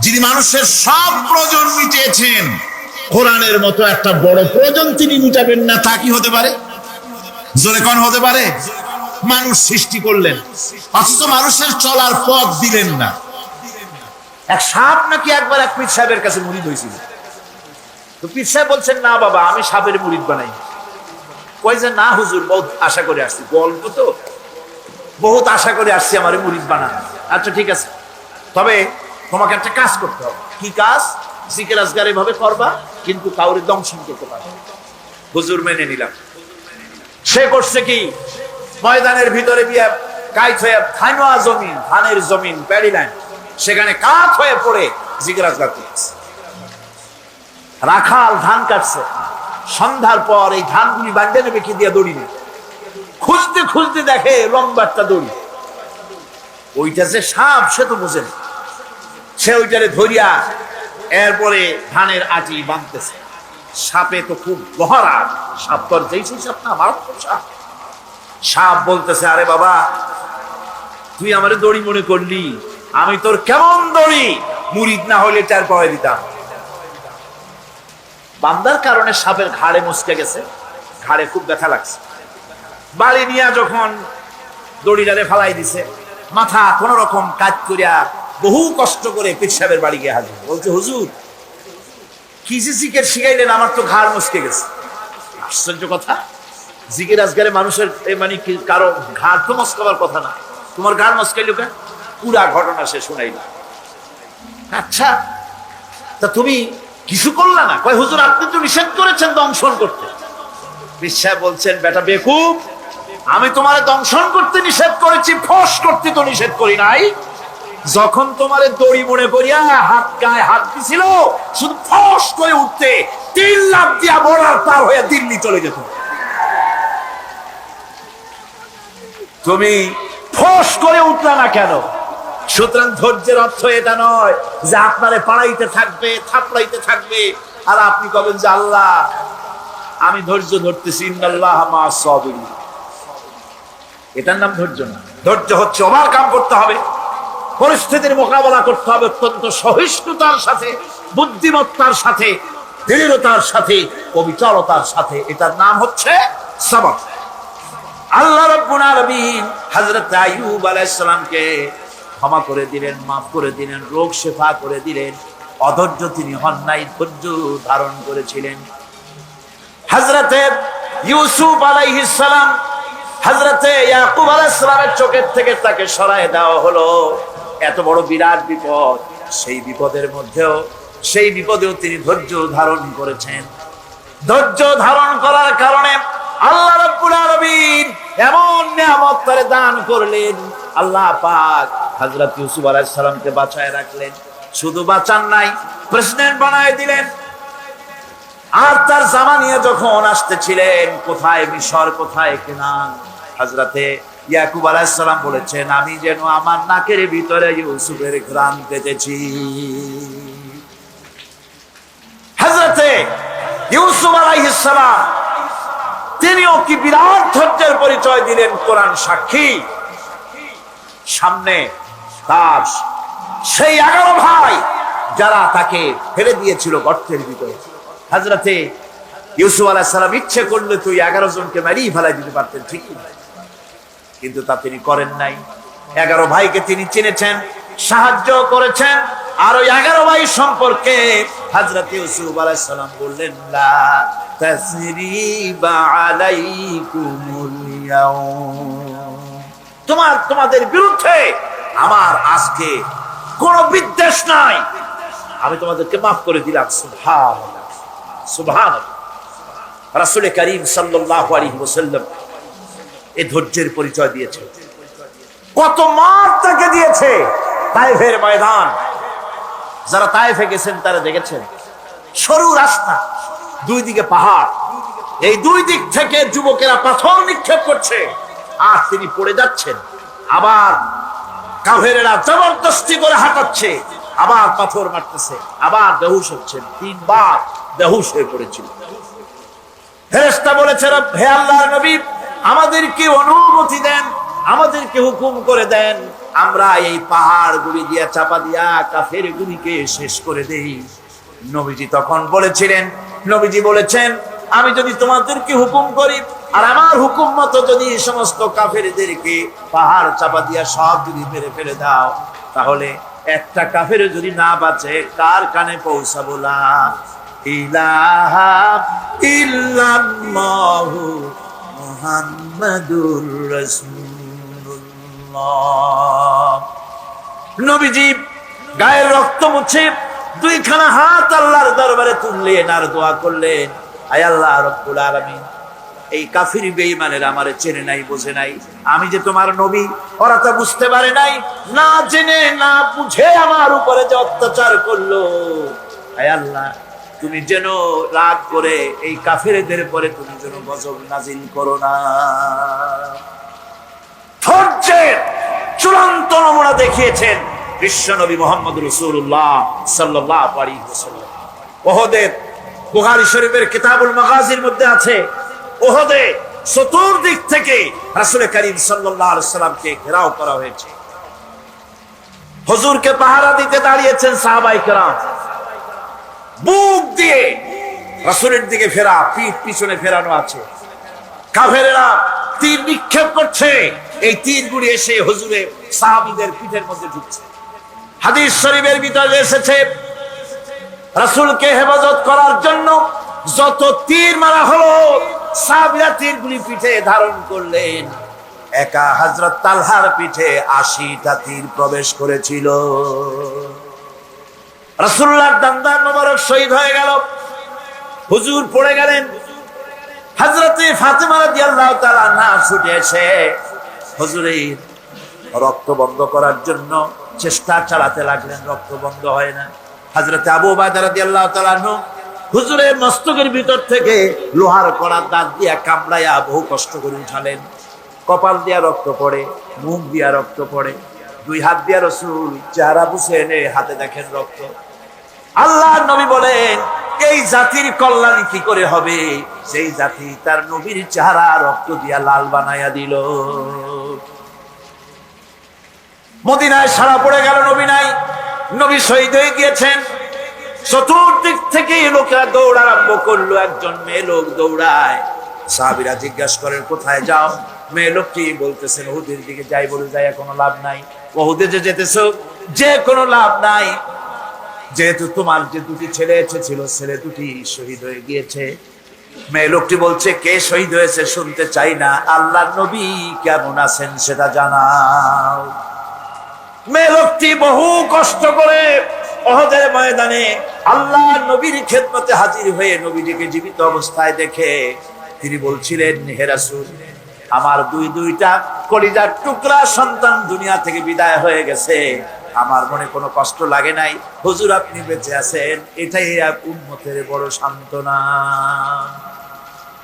যিনি মানুষের সব প্রয়োজন মিটিয়েছেন। কোরআনের মতো একটা বড় প্রয়োজন তিনি মিটাবেন না, তা কি হতে পারে? জোরে কোন হতে পারে? মানুষ সৃষ্টি করলেন অথচ মানুষের চলার পথ দিলেন না। এক সাপ নাকি একবার এক পীর সাহেবের কাছে মুরিদ হয়েছিল, তো পীর সাহেব বলছেন, না বাবা আমি সাপের মুরিদ বানাই। কই যে না হুজুর, বহুত আশা করে আসছি, গল্প তো বহুত আশা করে আসছি, আমার মুরিদ বানান। আচ্ছা ঠিক আছে, তবে তোমাকে একটা কাজ করতে হবে। কি কাজ? জিকির আজকার এভাবে করবা, কিন্তু কাউরে দংশন করতে পারবে না। হুজুর মেনে নিলাম। সে করছে কি, ময়দানের ভিতরে গিয়ে কাইত হয়ে ধানোয়া জমিন, ধানের জমিন, প্যাডি ল্যান্ড, সেখানে কাত হয়ে পড়ে জিকির আজকার করছে। রাখাল ধান কাটছে, সন্ধ্যার পর এই ধানগুলি বান্ডে নেবে কি দিয়ে দড়ি নেই, খুঁজতে খুঁজতে দেখে লম্বা একটা দড়ি। ওইটা যে সাপ সে তো বোঝে না, সে ওইটারে ধরিয়া এরপরে ধানের আটি বাঁধতেছে। সাপে তো খুব বহরা, সাপ তো যেই সেই সাপ না, মারাত্মক সাপ। সাপ বলতেছে, আরে বাবা তুই আমারে দড়ি মনে করলি, আমি তোর কেমন দড়ি, মুরিদ না হলে টার পাওয়া দিতাম। বান্দার কারণে সাপের ঘাড়ে মুচকে গেছে, ঘাড়ে খুব ব্যথা লাগছে। বাড়ি নিয়ে যখন দড়িটারে ফালাই দিছে, মাথা কোন রকম কাজ করিয়া বহু কষ্ট করে পীর সাহেবের বাড়ি গিয়ে হাজির। বলছে, হুজুর কি যে জিকির শিখাইলেন, আমার তো ঘাড় মুচকে গেছে। আশ্চর্য কথা, জিকির আজকারে মানুষের মানে কি কারো ঘাড় তো মস্কাবার কথা না, তোমার ঘাড় মস্কাইল কেন? পুরা ঘটনা সে শুনাইল। আচ্ছা তা তুমি কিছু করলা না? কয় হুজুর আপনি তো নিষেধ করেছেন দংশন করতে। পীর সাহেব বলছেন, বেটা বেকুব, আমি তোমারে দংশন করতে নিষেধ করেছি, ফস করতে তো নিষেধ করি নাই। যখন তোমারে দড়ি মনে করিয়া হাত গায়ে হাত দিছিল, শুধু ফস করে উঠতে 3 লাখ দিয়া বর্ডার পার হয়ে দিল্লি চলে যেত। তুমি ফস করে উঠলা না কেন? সুতরাং ধৈর্যের অর্থ এটা নয় যে আপনারে পাড়াইতে থাকবে, থাপড়াইতে থাকবে, আর আপনি কবেন যে আল্লাহ আমি ধৈর্য ধরতেছি, ইন্নাল্লাহ মা'আস সাবিরিন। এটার নাম ধৈর্য না। ধৈর্য হচ্ছে ওভারকাম করতে হবে, পরিস্থিতির মোকাবেলা করতে হবে অত্যন্ত সহিষ্ণুতার সাথে, বুদ্ধিমত্তার সাথে, দৃঢ়তার সাথে, অবিচলতার সাথে। এটার নাম হচ্ছে সবর। আল্লাহ রাব্বুল আলামিন হযরত আইয়ুব আলাইহিস সালামকে ক্ষমা করে দিলেন, মাফ করে দিলেন, রোগ শেফা করে দিলেন। অধৈর্য তিনি হন নাই, ধৈর্য ধারণ করেছিলেন। হযরতে ইউসুফ আলাইহিস সালাম, হযরতে ইয়াকুব আলাইহিস সালামের চোখের থেকে তাকে সরায় দেওয়া হলো। এত বড় বিরাট বিপদ, সেই বিপদেও তিনি ধৈর্য ধারণ করেছেন। ধৈর্য ধারণ করার কারণে আল্লাহ রাব্বুল আলামিন এমন নিয়ামত তারে দান করলেন। আল্লাহ পাক হযরত ইউসুফ আলাইহিস সালামকে বাঁচায় রাখলেন। শুধু বাঁচান নাই, প্রেসিডেন্ট বানায় দিলেন। আর তার জামা নিয়ে যখন আসতেছিলেন, কোথায় মিশর, কোথায় কেনান, হযরতে ইয়াকুব আলাইহিস সালাম বলেছেন, আমি যেন আমার নাকের ভিতরে ইউসুফের ঘ্রাণ পেতেছি। হযরতে ইউসুফ আলাইহিস সালাম তিনিও কি বিরাট ধৈর্যের পরিচয় দিলেন, কোরআন সাক্ষী। সামনে তার সেই 11 ভাই যারা তাকে ফেলে দিয়েছিল গর্তের ভিতরে। হযরতে ইউসুফ আলাইহিস সালাম ইচ্ছে করলে তুই 11 জনকে মারিয়ে ফেলাই দিতে পারতেন, ঠিক না? কিন্তু তা তিনি করেন নাই। 11 ভাইকে তিনি চিনেছেন, সাহায্য করেছেন। আর ওই 11 ভাই সম্পর্কে হযরত ইউসুফ আলাইহিস সালাম বললেন, লা তাসরিবা আলাইকুমুল ইয়াউম, তোমাদের বিরুদ্ধে আমার আজকে কোনো বিদ্বেষ নাই, আমি তোমাদেরকে মাফ করে দিলাম। সুবহানাল্লাহ, সুবহানাল্লাহ। রাসূল করিম সাল্লাল্লাহু আলাইহি ওয়াসাল্লাম এই ধৈর্যের পরিচয় দিয়েছে। কত মার তাকে দিয়েছে তায়েফের ময়দান। যারা তায়েফে গেছেন তারা দেখেছেন, সরু রাস্তা, দুই দিকে পাহাড়, এই দুই দিক থেকে যুবকেরা পাথর নিক্ষেপ করছে, আর তিনি পড়ে যাচ্ছেন। আবার কাফেরেরা জবরদস্তি করে হাঁটাচ্ছে, আবার পাথর মারতেছে, আবার বেহুশ হচ্ছেন। 3 বার বেহুশ হয়ে পড়েছিল। ফেরেশতা বলেছেন, হে আল্লাহর নবী, আমাদেরকে অনুমতি দেন, আমাদেরকে হুকুম করে দেন, আমরা এই পাহাড় গুলি দিয়া চাপা দিয়া কাফের গুলিকে শেষ করে দেই। নবীজি তখন বলেছেন, আমি যদি তোমাদেরকে হুকুম করি আর আমার হুকুম মতো যদি সমস্ত কাফেরদেরকে পাহাড় চাপা দিয়া সব যদি মেরে ফেলে দাও, তাহলে একটা কাফের যদি না বাঁচে, কার কানে পৌঁছাবো? লা ইলাহা ইল্লাল্লাহু মুহাম্মাদুর রাসূলুল্লাহ। নবীজি গায়ের রক্ত মুছে দুইখানা হাত আল্লাহর দরবারে তুললেন আর দোয়া করলেন, আয় আল্লাহ রব্বুল আলামিন, এই কাফির বেঈমানের আমারে চেনে নাই, বোঝে নাই, আমি যে তোমার নবী ওরা তা বুঝতে পারে নাই, না জেনে না বুঝে আমার উপরে যে অত্যাচার করলো, আয় আল্লাহ তুমি যেন রাগ করে এই কাফিরদের পরে তুমি যেন গজব নাজিল করো না। ধৈর্যের চূড়ান্ত নমুনা দেখিয়েছেন বিশ্বনবী মুহাম্মদ রাসূলুল্লাহ সাল্লাল্লাহু আলাইহি ওয়াসাল্লাম। উহুদের বুখারী শরীফের কিতাবুল মাগাজির মধ্যে আছে, উহুদে চতুর্দিক থেকে রাসূল করিম সাল্লাল্লাহু আলাইহি ওয়াসাল্লামকে ঘেরাও করা হয়েছে। হুজুরকে পাহারা দিতে দাঁড়িয়েছেন সাহাবায়ে কেরাম, বুক দিয়ে রাসূলের দিকে ফেরা, পিঠ পিছনে ফেরানো আছে। কাফেরেরা তীর নিক্ষেপ করছে, এই তীরগুলি এসে হুজুরের সাহাবীদের পিঠের মধ্যে ঢুকছে। হাদিস শরীফের ভিতরে এসেছে রাসূলকে হেফাজত করার জন্য যত তীর মারা হলো, সাহাবীরা তীরগুলি পিঠে ধারণ করলেন। একা হযরত তালহার পিঠে ৮০টা তীর প্রবেশ করেছিল। রাসূলুল্লাহর দান্দার মোবারক শহীদ হয়ে গেল, হুজুর পড়ে গেলেন। হযরতে ফাতেমা রাদিয়াল্লাহু তাআলা আনহা ছুটে এসে হুজুরের রক্ত বন্ধ করার জন্য চেষ্টা চালাতে লাগলেন, রক্ত বন্ধ হয় না। হযরতে আবু উবাইদা রাদিয়াল্লাহু তাআলা আনহু হুজুরের মস্তকের ভিতর থেকে লোহার কড়া দাঁত দিয়া কামড়াইয়া বহু কষ্ট করে উঠালেন। কপাল দিয়া রক্ত পড়ে, মুখ দিয়া রক্ত পড়ে, দুই হাত দিয়া রাসূল চেহারা বুঝে এনে হাতে দেখেন রক্ত। আল্লাহর নবী বলেন, এই জাতির কল্যাণ কি করে হবে, সেই জাতি তার নবীর চেহারা রক্ত দিয়া লাল বানাইয়া দিল। মদিনায় সারা পড়ে গেল, নবী নাই, নবী শহীদ হয়ে গিয়েছেন। চতুর্দিক থেকে লোকেরা দৌড় আরম্ভ করলো, একজন মেয়ে লোক দৌড়ায়। সাহাবীরা জিজ্ঞাসা করেন, কোথায় যাও? মেয়ে লোকটি বলতেছেন, উহুদের দিকে যাই। বলে যাই কোনো লাভ নাই, উহুদে যে যেতেছো যে কোনো লাভ নাই, যেহেতু তোমার যে দুটি ছেলে এসেছিল, ছেলে দুটি শহীদ হয়ে গিয়েছে। মেয়ে লোকটি বলছে, কে শহীদ হয়েছে শুনতে চাই না, আল্লাহর নবী কেমন আছেন সেটা জানাও। মেয়ে লোকটি বহু কষ্ট করে উহুদের ময়দানে আল্লাহর নবীর খেদমতে হাজির হয়ে নবীজিকে জীবিত অবস্থায় দেখে তিনি বলছিলেন, হে রাসূল, আমার দুইটা কলিজার টুকরা সন্তান দুনিয়া থেকে বিদায় হয়ে গেছে, আমার মনে কোনো কষ্ট লাগে নাই, হুজুর আপনি বেঁচে আছেন, এটাই উম্মতের বড় সান্ত্বনা।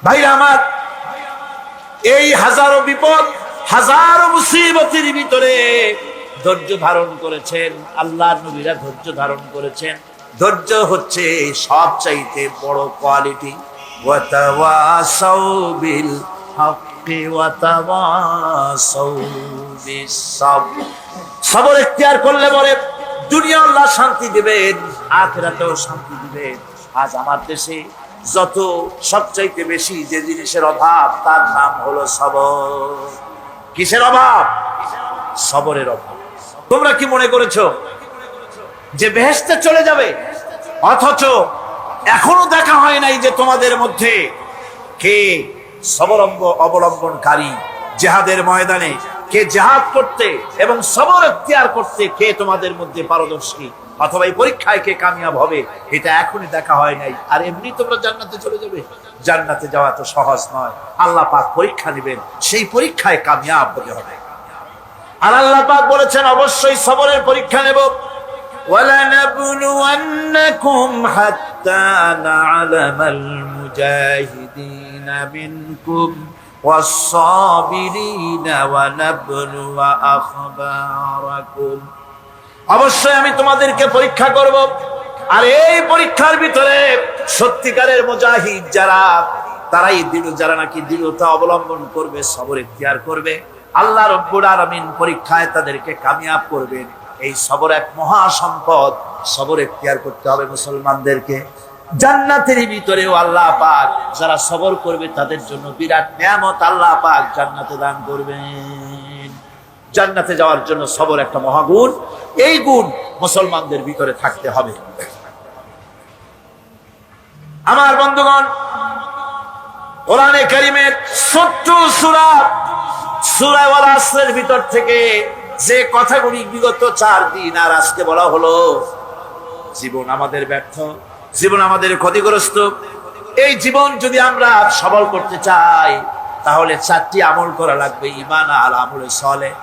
ভাইরা আমার, এই হাজারো বিপদ, হাজারো মুসিবতের ভিতরে ধৈর্য ধারণ করেছেন আল্লাহর নবীরা, ধৈর্য ধারণ করেছেন। ধৈর্য হচ্ছে সবচাইতে বড় কোয়ালিটি। ওয়াতাওয়াসাউ বিল হাক্কি ওয়াতাওয়াসাউ বিস সাবর। সবর ইখতিয়ার করলে পরে দুনিয়া আল্লাহ শান্তি দিবেন, আখিরাতেও শান্তি দিবেন। আজ আমার দেশে যত সবচাইতে বেশি যে জিনিসের অভাব, তার নাম হলো সবর। কিসের অভাব? সবরের অভাব। তোমরা কি মনে করেছো যে বেহেশতে চলে যাবে? অথচ এখনো দেখা হয় নাই যে তোমাদের মধ্যে কে সবর অবলম্বনকারী, জিহাদের ময়দানে কে জিহাদ করতে এবং সবর ইখতিয়ার করতে কে তোমাদের মধ্যে পারদর্শী, অথবা এই পরীক্ষায় কে কামিয়াব হবে, এটা এখনই দেখা হয় নাই। আর এমনি তোমরা জান্নাতে চলে যাবে? জান্নাতে যাওয়া তো সহজ নয়, আল্লাহ পাক পরীক্ষা নেবেন, সেই পরীক্ষায় কামিয়াব হতে হবে। আর আল্লাহ পাক বলেছেন, অবশ্যই সবরের পরীক্ষা নেব। وَلَنَبْلُوَنَّكُمْ حَتَّى نَعْلَمَ الْمُجَاهِدِينَ مِنْكُمْ وَالصَّابِرِينَ وَنَبْلُوَ أَخْبَارَكُمْ। অবশ্যই আমি তোমাদেরকে পরীক্ষা করব, আর এই পরীক্ষার ভিতরে সত্যিকারের মুজাহিদ যারা, তারাই যারা নাকি দৃঢ়তা অবলম্বন করবে, সবর ইখতিয়ার করবে, আল্লাহ রাব্বুল আলামিন পরীক্ষায় তাদেরকে কামিয়াব করবেন। এই সবর এক মহা সম্পদ, সবর ইখতিয়ার করতে হবে মুসলমানদেরকে। জান্নাতের ভিতরেও আল্লাহ পাক যারা সবর করবে তাদের জন্য বিরাট নিয়ামত আল্লাহ পাক জান্নাতে দান করবেন। জান্নাতে যাওয়ার জন্য সবর একটা মহাগুণ, এই গুণ মুসলমানদের ভিতরে থাকতে হবে। আমার বন্ধুগণ, কোরআনে কারীমের ছোট্ট সূরা ওয়াল আসরের ভিতর থেকে যে কথাগুলি বিগত 4 দিন আর আজকে বলা হলো, জীবন আমাদের ব্যর্থ, জীবন আমাদের ক্ষতিগ্রস্ত। এই জীবন যদি আমরা সবল করতে চাই তাহলে 4টি আমল করা লাগবে, ঈমান আর আমলে সালেহ।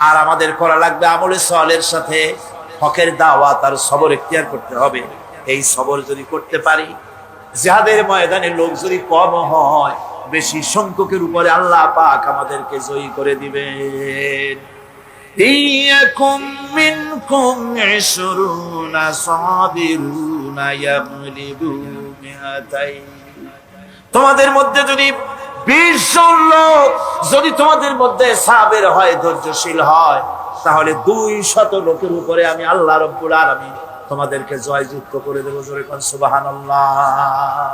আর আমাদের করা লাগবে আমলে সালেহের সাথে হকের দাওয়াত আর সবর ইখতিয়ার করতে হবে। এই সবর যদি করতে পারি, জিহাদের ময়দানে লোক যদি কম হয়, বেশি সংখ্যকের উপরে আল্লাহ পাক আমাদেরকে জয়ী করে দিবেন। ইয়াকুম মিনকুম 20 সাবিরুনা ইয়াগলিবু মিআতাইন। তোমাদের মধ্যে যদি 20 জন লোক যদি তোমাদের মধ্যে সাবের হয়, ধৈর্যশীল হয়, তাহলে 200 লোকের উপরে আমি আল্লাহ রাব্বুল আলামিন তোমাদেরকে জয়যুক্ত করে দেব। জোরে কোন সুবহানাল্লাহ।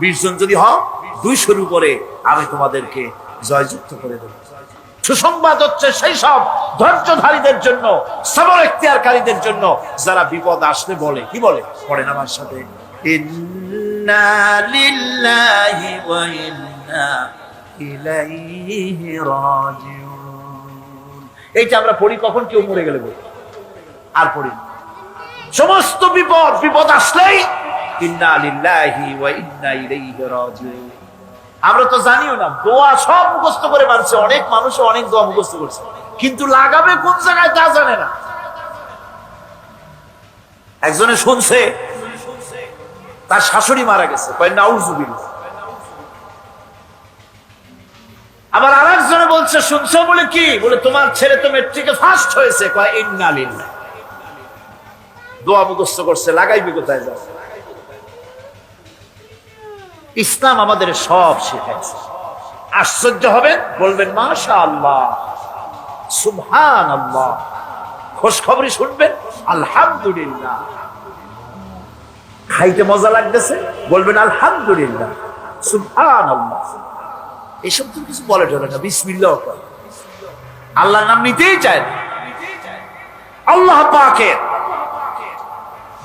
20 জন যদি হয়, 200-র উপরে আমি তোমাদেরকে জয়যুক্ত করে দেব। সুসংবাদ হচ্ছে সেই সব ধৈর্যধারীদের জন্য, সবর ইখতিয়ারকারীদের জন্য, যারা বিপদ আসলে বলে, কি বলে? পড়েন আমার সাথে, ইন্না লিল্লাহি ওয়া ইন্না ইলাইহি রাজিউন। এইটা আমরা পড়ি কখন? কেউ মরে গেলে বলি, আর পড়ি না। সমস্ত বিপদ আসলেই ইন্না লিল্লাহি ওয়া ইন্না ইলাইহি রাজিউন। আমরা তো জানিও না, দোয়া সব মুখস্থ করে মানছে, অনেক মানুষ অনেক দোয়া মুখস্থ করছে, কিন্তু লাগাবে কোন জায়গায় তা জানে না। একজনে শুনছে তার শাশুড়ি মারা গেছে, কয় নাউজুবিল্লাহ। আবার আরেকজনে বলছে, শুনছো বলে কি? বলে তোমার ছেলে তো মেট্রিকে ফার্স্ট হয়েছে, কয় ইন্না লিল্লাহ। দোয়া মুখস্থ করছে, লাগাইবে কোথায়? যাও। ইসলাম আমাদের সব শিখাইছে। আশ্চর্য হবেন, বলবেন মাশাআল্লাহ, সুবহানাল্লাহ। খোঁজ খবরই শুনবেন, আলহামদুলিল্লাহ। খাইতে মজা লাগতেছে, বলবেন আলহামদুলিল্লাহ, সুবহানাল্লাহ। এসব তো কিছু বলে চলে না, বিসমিল্লাহ করে। আল্লাহর নাম নিতেই চায় না। আল্লাহ পাকের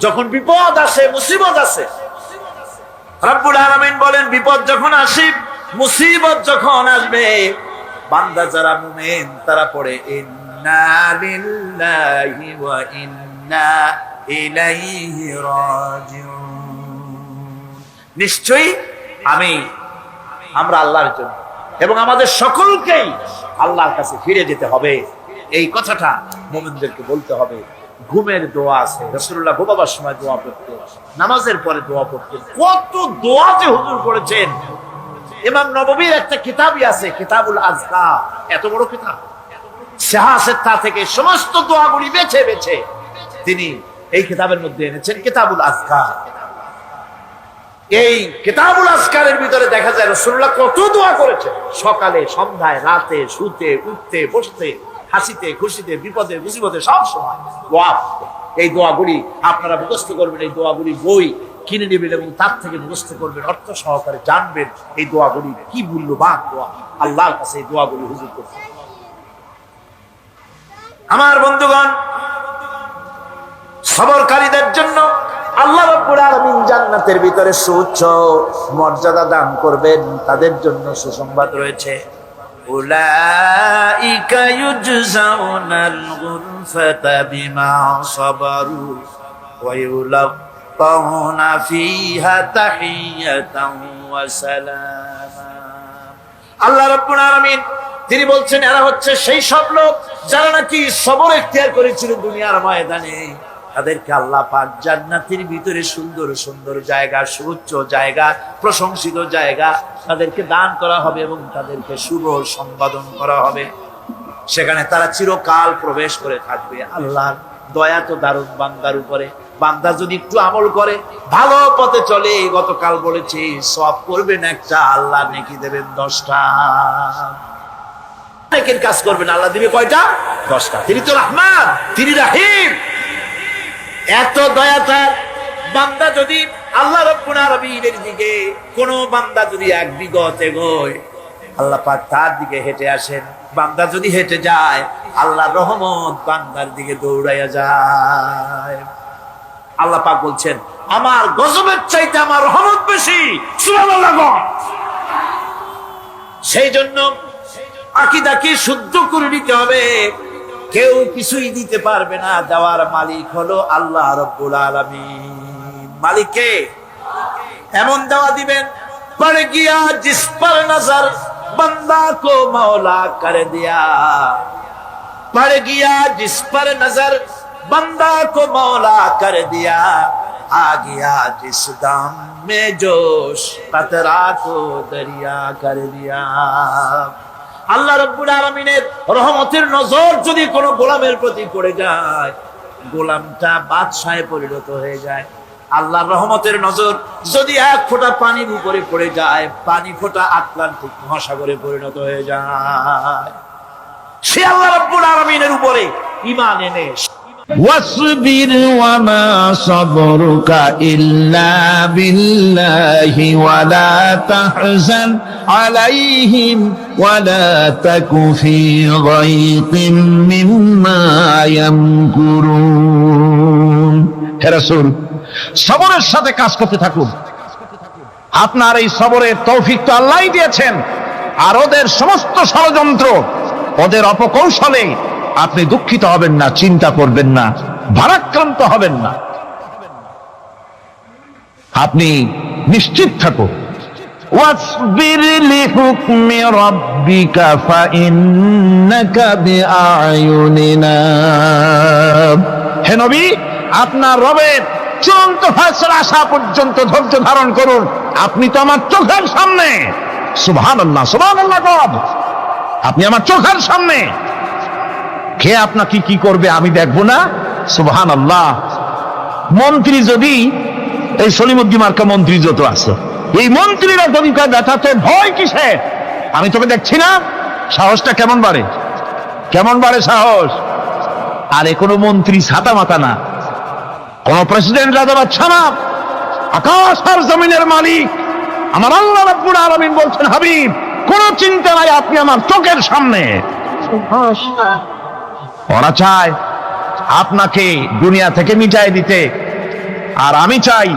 যখন বিপদ আসে, মুসিবত আসে, রব্বুল আলামিন বলেন, বিপদ যখন আসে, মুসিবত যখন আসবে, বান্দা যারা মুমিন তারা পড়ে ইন্না লিল্লাহি ওয়া ইন্না ইলাইহি রাজিউন। নিশ্চয়ই আমরা আল্লাহর জন্য এবং আমাদের সকলকেই আল্লাহর কাছে ফিরে যেতে হবে। এই কথাটা মুমিনদেরকে বলতে হবে। ঘুমের দোয়া আছে, রাসূলুল্লাহ ঘুমাবার সময় দোয়া পড়তেন, নামাজের পরে দোয়া পড়তেন। কত দোয়া যে হুজুর করেছেন। ইমাম নববীর একটা কিতাবই আছে, কিতাবুল আযকার, এত বড় কিতাব। সিহাসেত্তা থেকে সমস্ত দোয়াগুলি বেছে বেছে তিনি এই কিতাবের মধ্যে এনেছেন, কিতাবুল আযকার। এই কিতাবুল আযকারের ভিতরে দেখা যায় রাসূলুল্লাহ কত দোয়া করেছেন, সকালে, সন্ধ্যায়, রাতে, শুতে, উঠতে, বসতে, হাসিতে, খুশিতে, বিপদে, মুসিবতে, সব সময় দোয়া। এই দোয়াগুলি আপনারা মুখস্থ করবেন। এই দোয়াগুলি বই কিনে নেবেন এবং তার থেকে মুখস্থ করবেন, অর্থ সহকারে জানবেন এই দোয়াগুলি কি মূল্যবান দোয়া। আল্লাহর কাছে এই দোয়াগুলি হুজুর করতে। আমার বন্ধুগণ, সবরকারীদের জন্য আল্লাহ রাব্বুল আলামিন জান্নাতের ভিতরে সুউচ্চ মর্যাদা দান করবেন। তাদের জন্য সুসংবাদ রয়েছে, উলাইকা ইউজজাউনাল গুরফাতা বিমা সাবারু ওয়া ইউলাক্কাউনা ফিহা তাহিয়াতান ওয়া সালামা। আল্লাহ রাব্বুল আলামিন তিনি বলছেন, এরা হচ্ছে সেই সব লোক যারা নাকি সবর ইখতিয়ার করেছিল দুনিয়ার ময়দানে। তাদেরকে আল্লাহ পাক জান্নাতের ভিতরে সুন্দর সুন্দর জায়গা, সুউচ্চ জায়গা, প্রশংসিত জায়গা তাদেরকে দান করা হবে এবং তাদেরকে শুভ সম্বোধন করা হবে। সেখানে তারা চিরকাল প্রবেশ করে থাকবে। আল্লাহর দয়া তো দারুণ বান্দার উপরে। বান্দা যদি একটু আমল করে, ভালো পথে চলে, গতকাল বলেছি সওয়াব করবেন একটা, আল্লাহ নেকি দেবেন 10টা। নেকির কাজ করবেন, আল্লাহ দিবে কয়টা? 10টা। তিনি তো রহমান, তিনি রহিম। এত দয়া তার। বান্দা যদি আল্লাহ রাব্বুল আলামিনের দিকে, কোন বান্দা যদি এক বিগত এগোয়, আল্লাহ পাক তার দিকে হেঁটে আসেন। বান্দা যদি হেঁটে যায়, আল্লাহর রহমত বান্দার দিকে দৌড়াইয়া যায়। আল্লাহ পাক বলছেন, আমার গজবের চাইতে আমার রহমত বেশি। সুবহানাল্লাহ। সেই জন্য আকীদাকে শুদ্ধ করে নিতে হবে। কেউ কিছুই দিতে পারবে না, দেওয়ার মালিক হলো আল্লাহ রাব্বুল আলামিন। মালিককে এমন দেওয়া দিবেন, পড় গিয়া জিস পর নজর बंदा को मौला कर दिया, पड़ गया जिस पर नजर बंदा को मौला कर दिया, आ गया जिस दाम में जोश कतरा को दरिया कर दिया। আল্লাহ রাব্বুল আলামিনের রহমতের নজর যদি কোনো গোলামের প্রতি পড়ে যায়, গোলামটা বাদশাহে পরিণত হয়ে যায়। আল্লাহর রহমতের নজর যদি এক ফোঁটা পানির উপরে পড়ে যায়, পানি ফোঁটা আটলান্টিক মহাসাগরে পরিণত হয়ে যায়। সে আল্লাহ রাব্বুল আলামিনের উপরে ঈমান এনে واصبر وما صبرك إلا بالله ولا تحزن عليهم ولا تك في ضيق مما يمكرون। হে রাসূল, সবরের সাথে কাজ করতে থাকুন। আপনার এই সবরের তৌফিক তো আল্লাহই দিয়েছেন, আর ওদের সমস্ত ষড়যন্ত্র, ওদের অপকৌশলে আপনি দুঃখিত হবেন না, চিন্তা করবেন না, ভারাক্রান্ত হবেন না, আপনি নিশ্চিত থাকুন। ওয়াসবির লিহুকমি রাব্বিকা ফাইন্নাকা বিআয়ুনিনা। হে নবী, আপনার রবের চূড়ান্ত ফয়সালা আসা পর্যন্ত ধৈর্য ধারণ করুন। আপনি তো আমার চোখের সামনে। সুবহানাল্লাহ, সুবহানাল্লাহ। আপনি আমার চোখের সামনে। কে আপনাকে কি করবে আমি দেখবো না? সুবহানাল্লাহ। মন্ত্রী যদি, এই সলিমুদ্দিন মার্কা মন্ত্রী যত আছে, এই মন্ত্রীরা যদি কয় ব্যথাতে ভয় কিসে, আমি তোকে দেখছি না, সাহসটা কেমন বাড়ে, কেমন বাড়ে সাহস। আরে কোনো মন্ত্রী ছাতা মাথা না, কোন প্রেসিডেন্ট রাজা বাচ্চা না, আকাশ আর জমিনের মালিক আমার আল্লাহ রাব্বুল আলামিন বলছেন, হাবিব কোন চিন্তা নাই, আপনি আমার চোখের সামনে। ওরা চায় আপনাকে দুনিয়া থেকে মিটাই দিতে, আর আমি চাই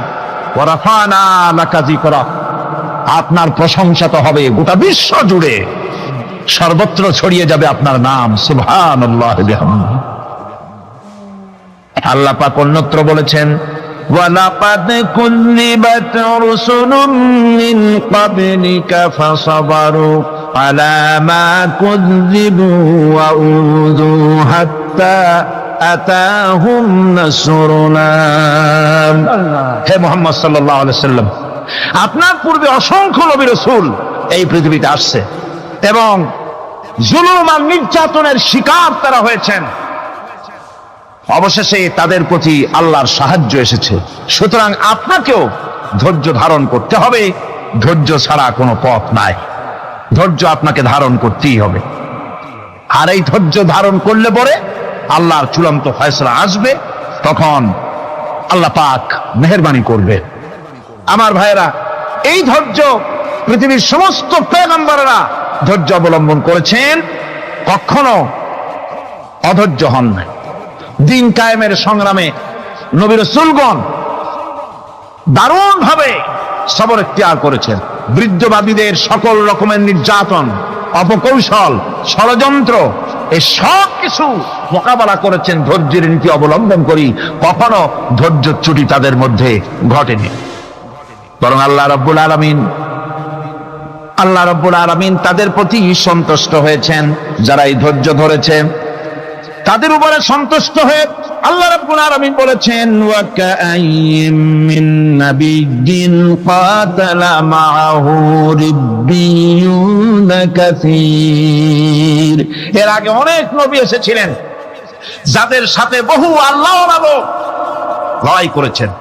ওয়ারাফানা লাকা যিকরাক, আপনার প্রশংসা তো হবে গোটা বিশ্ব জুড়ে, সর্বত্র ছড়িয়ে যাবে আপনার নাম। সুবহানাল্লাহ বিহামদিহি। আল্লাহ পাক অন্যত্র বলেছেন, ওয়ালাকাদ কুযযিবাত রুসুলুম মিন ক্বাবলিকা ফাসাবারু আলা মা কুযযিবু ওয়া উযু হাত্তা আতাহুম নাসরুনা। হে মুহাম্মদ সাল্লাল্লাহু আলাইহি সাল্লাম, আপনার পূর্বে অসংখ্য নবী রাসূল এই পৃথিবীতে আসছে এবং জুলুম আর নির্যাতনের শিকার তারা হয়েছেন। অবশেষে তাদের প্রতি আল্লাহর সাহায্য এসেছে। সুতরাং আপনাকেও ধৈর্য ধারণ করতে হবে, ধৈর্য ছাড়া কোনো পথ নাই, ধৈর্য আপনাকে ধারণ করতেই হবে। আর এই ধৈর্য ধারণ করলে পরে আল্লাহর চূড়ান্ত ফয়সালা আসবে, তখন আল্লাহ পাক মেহেরবানি করবে। আমার ভাইয়েরা, এই ধৈর্য পৃথিবীর সমস্ত পয়গম্বররা ধৈর্য অবলম্বন করেছেন, কখনো অধৈর্য হন নাই। দিন কায়েমের সংগ্রামে নবী রাসূলগণ দারুণ ভাবে সবর ইখতিয়ার করেছেন। বৃদ্ধবাদীদের সকল রকমের নির্যাতন, অপকৌশল, ষড়যন্ত্র, এই সব কিছু মোকাবেলা করেছেন ধৈর্যের নীতি অবলম্বন করি। কখনো ধৈর্যচ্যুতি তাদের মধ্যে ঘটেনি, বরং আল্লাহ রাব্বুল আলামিন তাদের প্রতি সন্তুষ্ট হয়েছেন। যারা এই ধৈর্য ধরেছে তাদের উপরে সন্তুষ্ট হয়ে আল্লাহ রাব্বুল আলামিন বলেছেন, ওয়া কাআইয়্যিম মিন নাবিয়্যিন কাতালা মাআহু রিব্বিয়ুনা কাসীর। এর আগে অনেক নবী এসেছিলেন যাদের সাথে বহু আল্লাহওয়ালা লোক লড়াই করেছেন।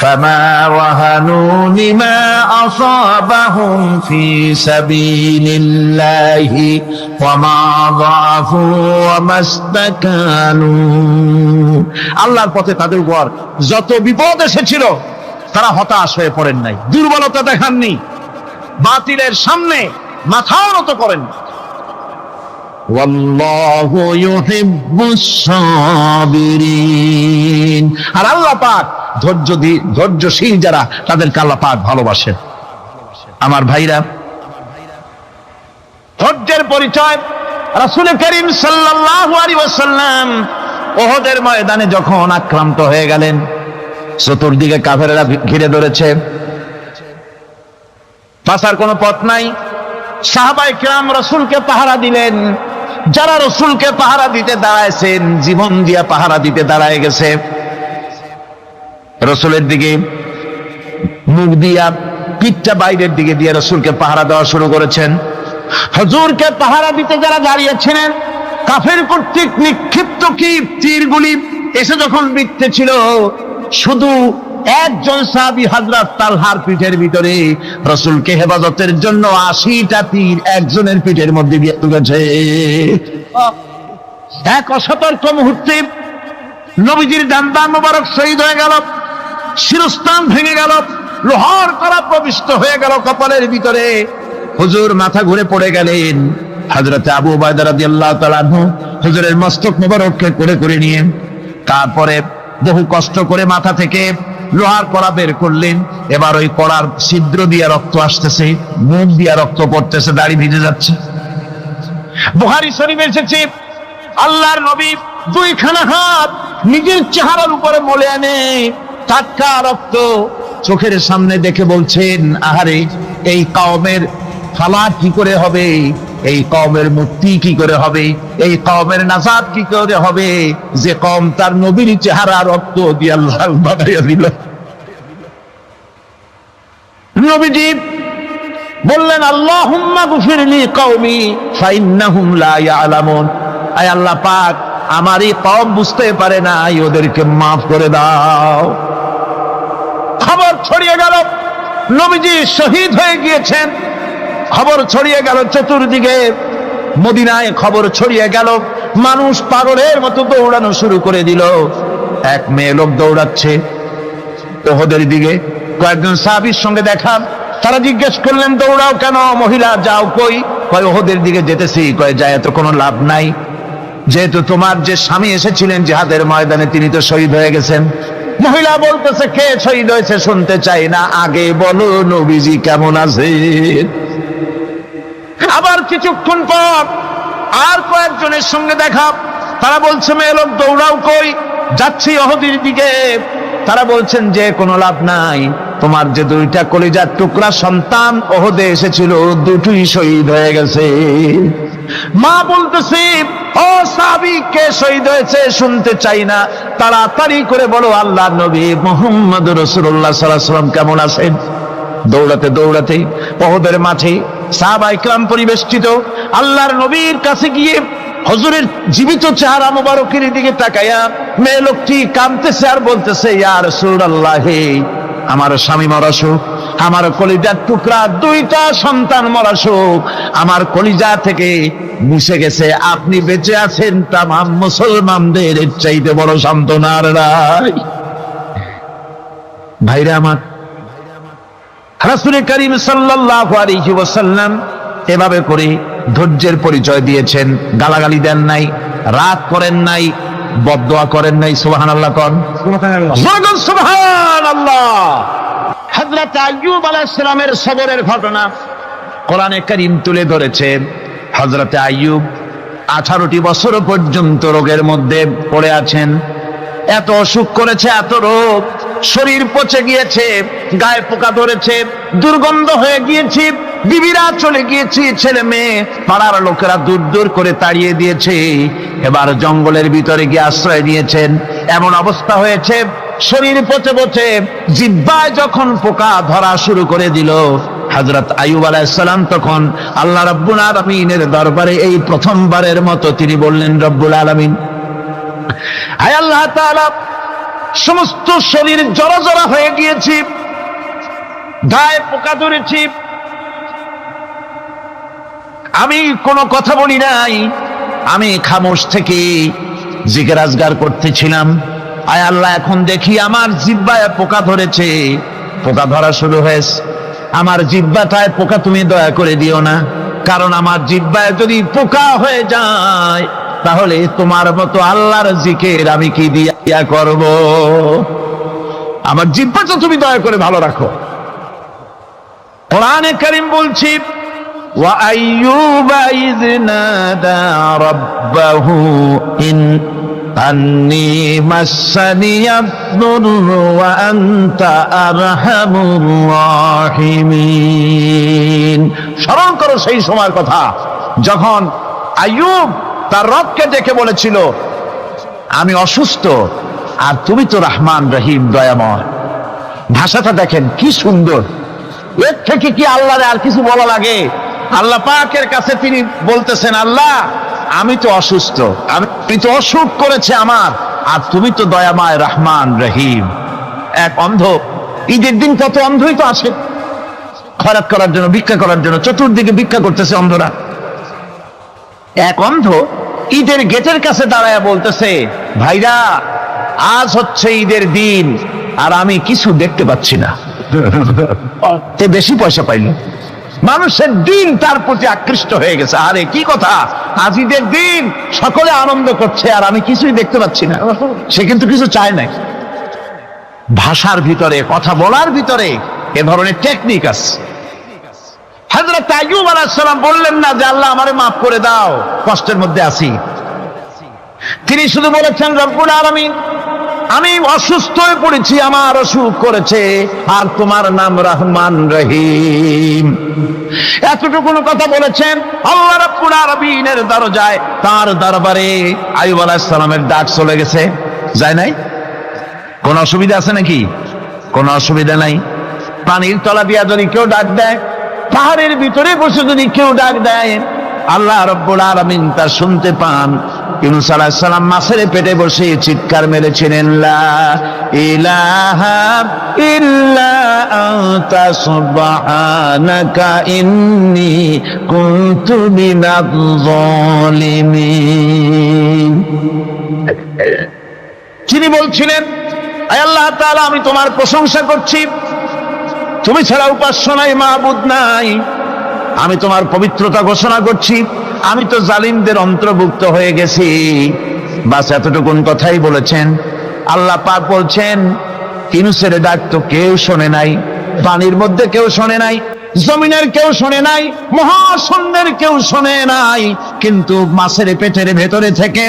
فما وهنوا لما أصابهم في سبيل الله وما ضعفوا وما استكانوا। আল্লাহর পথে তাদের উপর যত বিপদ এসেছিল তারা হতাশ হয়ে পড়েন নাই, দুর্বলতা দেখাননি, বাতিলের সামনে মাথাও নত করেন। ওয়াল্লাহু ইউহিব্বুস সাবিরিন। আর আল্লাহ পাক ধৈর্যশীল যারা, তাদেরকে আল্লাহ পাক ভালোবাসেন। আমার ভাইরা, ধৈর্যের পরিচয় রাসূল করিম সাল্লাল্লাহু আলাইহি ওয়াসাল্লাম ওহদের ময়দানে যখন আক্রান্ত হয়ে গেলেন, চতুর্দিকে কাফেররা ঘিরে ধরেছে, বাঁচার কোনো পথ নাই। সাহাবায়ে কেরাম রাসূলকে পাহারা দিলেন। যারা রাসূলকে পাহারা দিতে দাঁড়াইছেন, জীবন দিয়া পাহারা দিতে দাঁড়ায় গেছে। রাসূলের দিকে মুখ দিয়া, পিঠটা বাইরের দিকে দিয়ে রাসূলকে পাহারা দেওয়া শুরু করেছেন। হুজুরকে পাহারা দিতে যারা দাঁড়িয়েছিলেন, কাফের কর্তৃক নিক্ষিপ্ত কি তীরগুলি এসে যখন বিঁধতেছিল, শুধু একজন সাহাবী হযরত তালহার পিঠের ভিতরে রাসূলকে হেফাজতের জন্য 80টা তীর একজনের পিঠের মধ্যে দিয়ে ঢুকেছে। এক অসতর্ক মুহূর্তে নবীজির ডান্ডা মোবারক শহীদ হয়ে গেল, শিরস্থান ভেঙে গেল, লোহার কড়া প্রবিষ্ট হয়ে গেল কপালের ভিতরে। হুজুর মাথা ঘুরে পড়ে গেলেন। হযরত আবু উবাইদা রাদিয়াল্লাহু তাআলা আনহু হুজুরের মস্তক মোবারককে করে করে নিয়ে, তারপরে বহু কষ্ট করে মাথা থেকে লোহার কড়া বের করলেন। এবার ওই কড়ার ছিদ্র দিয়ে রক্ত আসতেছে, মুখ দিয়ে রক্ত পড়তেছে, দাড়ি ভিজে যাচ্ছে। বুখারী শরীফে এসেছে, আল্লাহর নবী দুইখানা হাত নিজের চেহারার উপরে মলে আনে টাটকা রক্ত চোখের সামনে দেখে বলছেন, আহারে, এই কওমের ফালাক কি করে হবে, এই কওমের মুক্তি কি করে হবে, এই কওমের নাজাত কি করে হবে, যে কওম তার নবীর চেহারা রক্ত দিয়ে লাল বানাইয়া দিল। নবীজি বললেন, আল্লাহুম্মা গফিরলি কওমি ফাইন্নাহুম লা ইয়ালামুন। আয় আল্লাহ পাক, আমার এই কওম বুঝতে পারে না, ওদেরকে মাফ করে দাও। খবর ছড়িয়ে গেল নবীজি শহীদ হয়ে গিয়েছেন। খবর ছড়িয়ে গেল চতুর্দিকে, মদিনায় খবর ছড়িয়ে গেল। মানুষ পাগলের মতো দৌড়ানো শুরু করে দিল। এক মেয়ে লোক দৌড়াচ্ছে ওহদের দিকে। কয়েকজন সাহাবীর সঙ্গে দেখা, তারা জিজ্ঞেস করলেন, দৌড়াও কেন মহিলা, যাও কই? কয় ওহদের দিকে যেতেছি। কয় যায় তো কোনো লাভ নাই, যেহেতু তোমার যে স্বামী এসেছিলেন জিহাদের ময়দানে, তিনি তো শহীদ হয়ে গেছেন। মহিলা বলতেছে, কে শহীদ হয়েছে শুনতে চাই না, আগে বলো নবীজি কেমন আছে। আবার কিছুক্ষণ পর আর কয়েকজনের সঙ্গে দেখা, তারা বলছে, মেয়ে লোক দৌড়াও কই? যাচ্ছি ওহদের দিকে। তারা বলছেন যে কোনো লাভ নাই, তোমার যে দুইটা কলিজার টুকরা সন্তান ওহদে এসেছিল, দুটোই শহীদ হয়ে গেছে। মা বলতেছে, ও সাহাবী, কে শহীদ হয়েছে শুনতে চাই না, তাড়াতাড়ি করে বলো আল্লাহর নবী মুহাম্মদুর রাসূলুল্লাহ সাল্লাল্লাহু আলাইহি ওয়াসাল্লাম কেমন আছেন। দৌড়াতে দৌড়াতে ওহদের মাঠে সাহাবায়ে কেরাম পরিবেষ্টিত। আল্লাহর নবীর কাছে গিয়ে হুজুরের জীবিত চেহারা মোবারকের দিকে তাকায়া মেয়ে লোকটি কাঁদতেছে আর বলতেছে, ইয়া রাসূলুল্লাহ, আমার স্বামী মরা শোক, আমার কলিজার টুকরা দুইটা সন্তান মরা শোক আমার কলিজা থেকে মুছে গেছে, আপনি বেঁচে আছেন, তামাম মুসলমানদের এর চাইতে বড় সান্ত্বনা আর নাই। ভাইরা আমার, রাসূল করিম সাল্লাল্লাহু আলাইহি ওয়াসাল্লাম এভাবে করে ধৈর্যের পরিচয় দিয়েছেন। গালাগালি দেন নাই, রাগ করেন নাই, বদদোয়া করেন নাই। সুবহানাল্লাহ কোন, সুবহানাল্লাহ। হযরত আইয়ুব আলাইহিস সালামের সবরের ঘটনা কোরআনে কারীম তুলে ধরেছে। হযরত আইয়ুব 18টি বছর পর্যন্ত রোগের মধ্যে পড়ে আছেন। এত অসুখ করেছে, এত রোগ, শরীর পচে গিয়েছে, গায়ে পোকা ধরেছে, দুর্গন্ধ হয়ে গিয়েছে, বিবিরা চলে গিয়েছে, ছেলে মেয়ে পাড়ার লোকেরা দূর দূর করে তাড়িয়ে দিয়েছে। এবার জঙ্গলের ভিতরে গিয়ে আশ্রয় নিয়েছেন। এমন অবস্থা হয়েছে, শরীর পচে পচে জিহ্বায় যখন পোকা ধরা শুরু করে দিল, হযরত আইয়ুব আলাইহিস সালাম তখন আল্লাহ রাব্বুল আলামিনের দরবারে এই প্রথমবারের মতো তিনি বললেন, রব্বুল আলামিন, হায় আল্লাহ তাআলা, সমস্ত শরীর জড়া জড়া হয়ে গিয়েছে, গায়ে পোকা ধরেছি, আমি কোনো কথা বলি নাই, আমি খামোশ থেকে জিকির আজগার করতেছিলাম। আয় আল্লাহ, এখন দেখি আমার জিহ্বায় পোকা ধরেছে, পোকা ধরা শুরু হয়েছে, আমার জিহ্বাটায় পোকা তুমি দয়া করে দিও না, কারণ আমার জিহ্বায় যদি পোকা হয়ে যায় তাহলে তোমার মতো আল্লাহর জিকির আমি কি দিয়া করব। আমার জিহ্বাটা তুমি দয়া করে ভালো রাখো। কোরআনে কারীম বলছি, وأيوب إذ نادى ربه أني مسني الضر وأنت أرحم الراحمين। স্মরণ করো সেই সময়ের কথা যখন আইয়ুব তার রবকে ডেকে বলেছিল, আমি অসুস্থ আর তুমি তো রহমান রহিম দয়াময়। ভাষাটা দেখেন কি সুন্দর। এর থেকে কি আল্লাহরে আর কিছু বলা লাগে? আল্লাহ পাকের কাছে তিনি বলতেছেন, আল্লাহ আমি তো অসুস্থ, আমি তো অসুখ করেছে আমার, আর তুমি তো দয়াময় রহমান রহিম। এক অন্ধ, ঈদের দিন কত অন্ধই তো আসে খয়রাত করার জন্য, ভিক্ষা করার জন্য, চতুর্দিকে ভিক্ষা করতেছে অন্ধরা। এক অন্ধ ঈদের গেটের কাছে দাঁড়ায় বলতেছে, ভাইরা আজ হচ্ছে ঈদের দিন আর আমি কিছু দেখতে পাচ্ছি না। তে বেশি পয়সা পাইল, মানুষের দিন তার প্রতি আকৃষ্ট হয়ে গেছে। আরে কি কথা, আজ ঈদের দিন, সকলে আনন্দ করছে আর আমি কিছুই দেখতে পাচ্ছি না। সে কিন্তু কিছু চায় নাই। ভাষার ভিতরে, কথা বলার ভিতরে এ ধরনের টেকনিক আছে। হযরত আইয়ুব আলাইহিস সালাম বললেন না যে আল্লাহ আমারে মাফ করে দাও, কষ্টের মধ্যে আছি। তিনি শুধু বলেছেন, রব্বুল আলামিন আমি অসুস্থ হয়ে পড়েছি, আমার অসুখ করেছে, আর তোমার নাম রহমান রহিম। এতটুকু কথা বলেছেন। আল্লাহ রাব্বুল আলামিনের দরজায়, তার দরবারে আইয়ুব আলাইহিস সালামের ডাক চলে গেছে। যায় নাই? কোন অসুবিধা আছে নাকি? কোনো অসুবিধা নাই। পানির তলা দিয়া যদি কেউ ডাক দেয়, পাহাড়ের ভিতরে বসে যদি কেউ ডাক দেয়, আল্লাহ রাব্বুল আলামিন তা শুনতে পান। ইউনূস আলাইহিস সালাম মাছের পেটে বসে চিৎকার মেরেছিলেন, লা ইলাহা ইল্লা আনতা সুবহানাকা ইন্নী কুনতু মিনাজ জালিমিন। তিনি বলছিলেন, আয় আল্লাহ তাআলা আমি তোমার প্রশংসা করছি, তুমি ছাড়া উপাস্য নাই, মাবুদ নাই। আমি তোমার পবিত্রতা ঘোষণা করছি, আমি তো জালিমদের অন্তর্ভুক্ত হয়ে গেছি। বাস এতটুকুন কথাই বলেছেন। আল্লাহ পাক বলছেন, ইউনূসের ডাক তো কেউ শোনে নাই, পানির মধ্যে কেউ শোনে নাই, জমিনের কেউ শোনে নাই, মহাশূন্যের কেউ শোনে নাই, কিন্তু মাছের পেটের ভেতরে থেকে,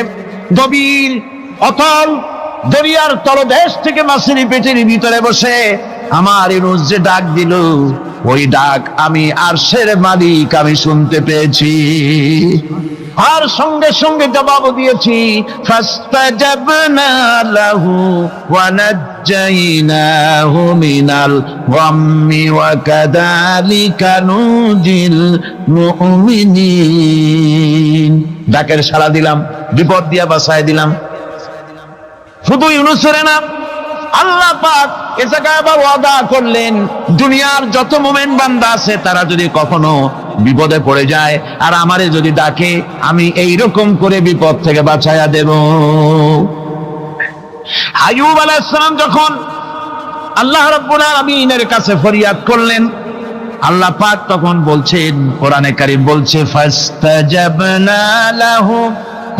গভীর অতল দরিয়ার তলদেশ থেকে মাছের পেটের ভিতরে বসে আমার ইউনূস যে ডাক দিল, ওই ডাক আমি আরশের মালিক আমি শুনতে পেয়েছি, আর সঙ্গে সঙ্গে জবাব দিয়েছি। ফাস্তাজাবনা লাহু ওয়া নাজ্জাইনাহু মিনাল গাম্মি ওয়া কাযালিকা নুজিল মুমিনিন। ডাকের সাড়া দিলাম, বিপদ দিয়া বাঁচায় দিলাম। শুধু ইউনূসের না, আল্লাহ পাক এ জায়গায় আবার ওয়াদা করলেন, দুনিয়ার যত মুমিন বান্দা আছে তারা যদি কখনো বিপদে পড়ে যায় আর আমারে যদি ডাকে, আমি এইরকম করে বিপদ থেকে বাঁচায়া দেব। আইয়ুব আলাইহিস সালাম যখন আল্লাহ রাব্বুল আলামিনের কাছে ফরিয়াদ করলেন, আল্লাহ পাক তখন বলছেন, কোরআনে কারীম বলছে, ফাস্তাজাবনা লাহু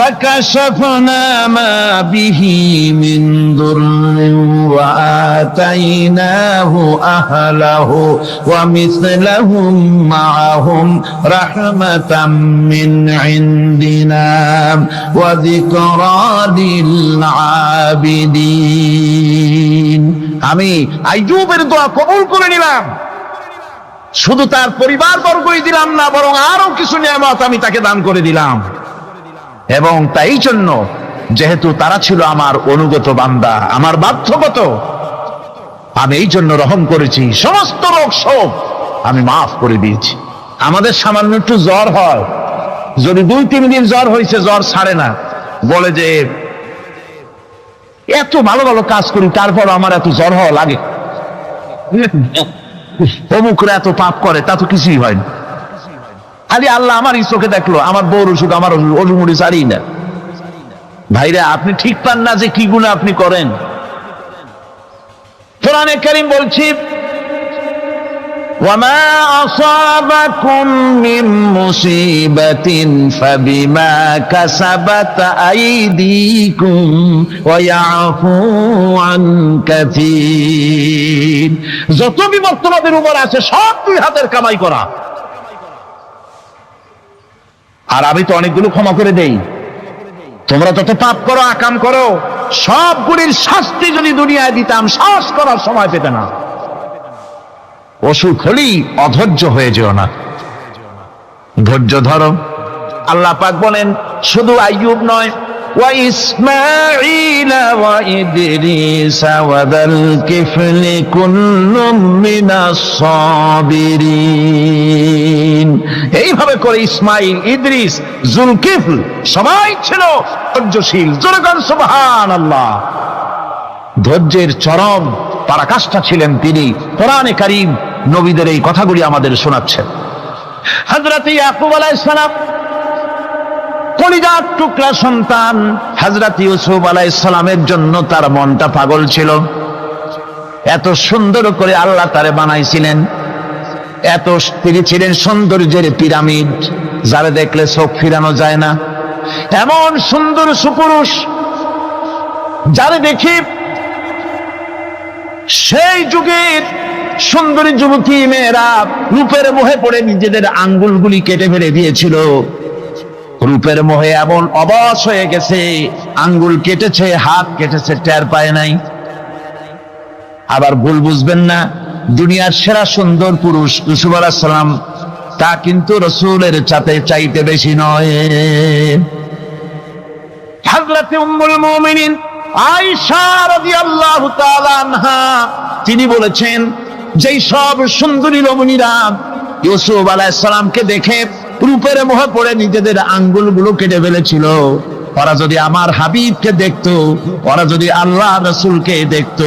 فكشفنا ما به من ضر وآتيناه أهله ومثلهم معهم رحمة من عندنا وذكرى للعابدين। আমি আইয়ুবের দোয়া কবুল করে নিলাম, শুধু তার পরিবার বর্গই দিলাম না, বরং আরো কিছু নিয়ামত আমি তাকে দান করে দিলাম। এবং তাই জন্য যেহেতু তারা ছিল আমার অনুগত বান্দা, আমার বাধ্যগত, আমি এই জন্য রহম করেছি, সমস্ত রোগ শোক আমি মাফ করে দিয়েছি। আমাদের সামান্য একটু জ্বর হয়, যদি 2-3 দিন জ্বর হয়েছে, জ্বর ছাড়ে না, বলে যে এত ভালো ভালো কাজ করি তারপর আমার এত জ্বর হওয়া লাগে, অমুকরা এত পাপ করে, তা তো কিছুই হয়নি। খালি আল্লাহ আমার এই চোখে দেখলো, আমার বউর অসুখ, আমার অসুমুড়ি ছাড়ি না। ভাইরা, আপনি ঠিক পান না যে কি গুনাহ আপনি করেন। কোরআনে কারীম বলছি, ওয়ামা আসাবাকুম মিন মুসিবাতিন ফাবিমা কাসাবাত আইদিকুম ওয়া ইয়াফু আন কাসীর। যত বিপদ তোমাদের উপর আছে সব দুই হাতের কামাই করা। আর আমি তো অনেকগুলো ক্ষমা করে দেই। তোমরা যত পাপ করো, আকাম করো, সবগুলির শাস্তি যদি দুনিয়ায় দিতাম, সাহস করার সময় পেতে না। অসুখ হলেই অধৈর্য হয়ে যেও না, ধৈর্য ধরো। আল্লাহ পাক বলেন শুধু আইয়ুব নয়, ওয়া ইসমাঈল ওয়া ইদরিস ওয়া যাল কিফলি কুল্লুম মিনাস সাবিরিন। এইভাবে করে ইসমাঈল, ইদ্রিস, জুলকিফল সবাই ছিল ধৈর্যশীল। জোরে বলেন সুবহানাল্লাহ। ধৈর্যের চরম পরাকাষ্ঠা ছিলেন তিনি। কোরআনে কারীম নবীদের এই কথাগুলি আমাদের শোনাচ্ছেন। হযরত ইয়াকুব আলাইহিস সালাম কলিজার টুকরা সন্তান হযরত ইউসুফ আলাইহিস সালামের জন্য তার মনটা পাগল ছিল। এত সুন্দর করে আল্লাহ তারে বানাইছিলেন, এত তিনি ছিলেন সৌন্দর্যের পিরামিড, যারা দেখলে চোখ ফিরানো যায় না। এমন সুন্দর সুপুরুষ যারা দেখি সেই যুগের সুন্দরী যুবতী মেয়েরা রূপের মোহে পড়ে নিজেদের আঙ্গুলগুলি কেটে ফেলে দিয়েছিল। রূপের মোহে এমন অবশ হয়ে গেছে, আঙ্গুল কেটেছে, হাত কেটেছে, টের পায় নাই। আবার ভুল বুঝবেন না, দুনিয়ার সেরা সুন্দর পুরুষ ইউসুফ আলাইহিস সালাম, তা কিন্তু রাসূলের চাইতে বেশি নয়। হযরত উম্মুল মুমিনিন আয়েশা রাদিয়াল্লাহু তাআলা আনহা তিনি বলেছেন, যেই সব সুন্দরী রমণীরা ইউসুফ আলাইহিস সালামকে দেখে রূপের মোহে পড়ে নিজেদের আঙ্গুলগুলো কেটে ফেলেছিল, ওরা যদি আমার হাবিবকে দেখতো, ওরা যদি আল্লাহ রাসূলকে দেখতো,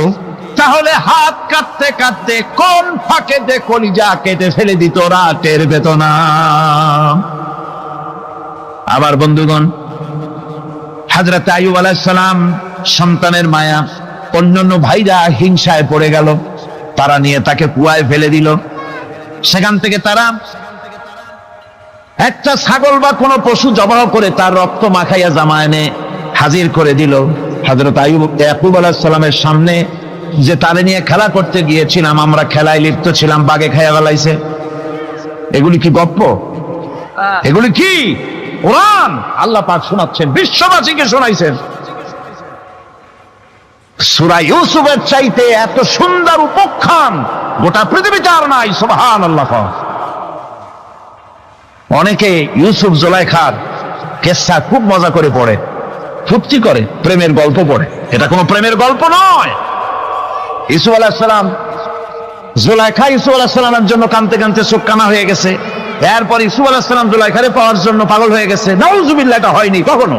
তাহলে হাত কাটতে কাটতে কোন ফাঁকে যে কলিজা কেটে ফেলে দিত, ওরা টের পেত না। আবার বন্ধুগণ, হযরত আইয়ুব আলাইহিস সালাম সন্তানের মায়া, অন্যান্য ভাইরা হিংসায় পড়ে গেল, তারা নিয়ে তাকে কুয়ায় ফেলে দিল। সেখান থেকে তারা একটা ছাগল বা কোনো পশু জবাহ করে তার রক্ত মাখাইয়া জামায় এনে হাজির করে দিল। হযরত ইয়াকুব আলাইহিস সালামের সামনে যে তারে নিয়ে খেলা করতে গিয়েছিলাম, আমরা খেলায় লিপ্ত ছিলাম, বাগে খাইয়া ফেলাইছে। এগুলি কি গপ্প? এগুলি কি কোরআন? আল্লাহ পাক শোনাচ্ছেন, বিশ্ববাসীকে শোনাইছেন। সূরা ইউসুফের চাইতে এত সুন্দর উপাখ্যান গোটা পৃথিবীতে আর নাই। সুবহানাল্লাহ। অনেকে ইউসুফ জুলাইখার কেসা খুব মজা করে পড়ে, ফুর্তি করে, প্রেমের গল্প পড়ে। এটা কোনো প্রেমের গল্প নয়। ইউসুফ আলাইহিস সালাম, জুলাইখা ইউসুফ আলাইহিস সালামের জন্য কাঁদতে কাঁদতে চোখ কানা হয়ে গেছে। এরপর ইউসুফ আলাইহিস সালাম জুলাইখারে পাওয়ার জন্য পাগল হয়ে গেছে। নাউজুবিল্লাহ, এটা হয়নি কখনো।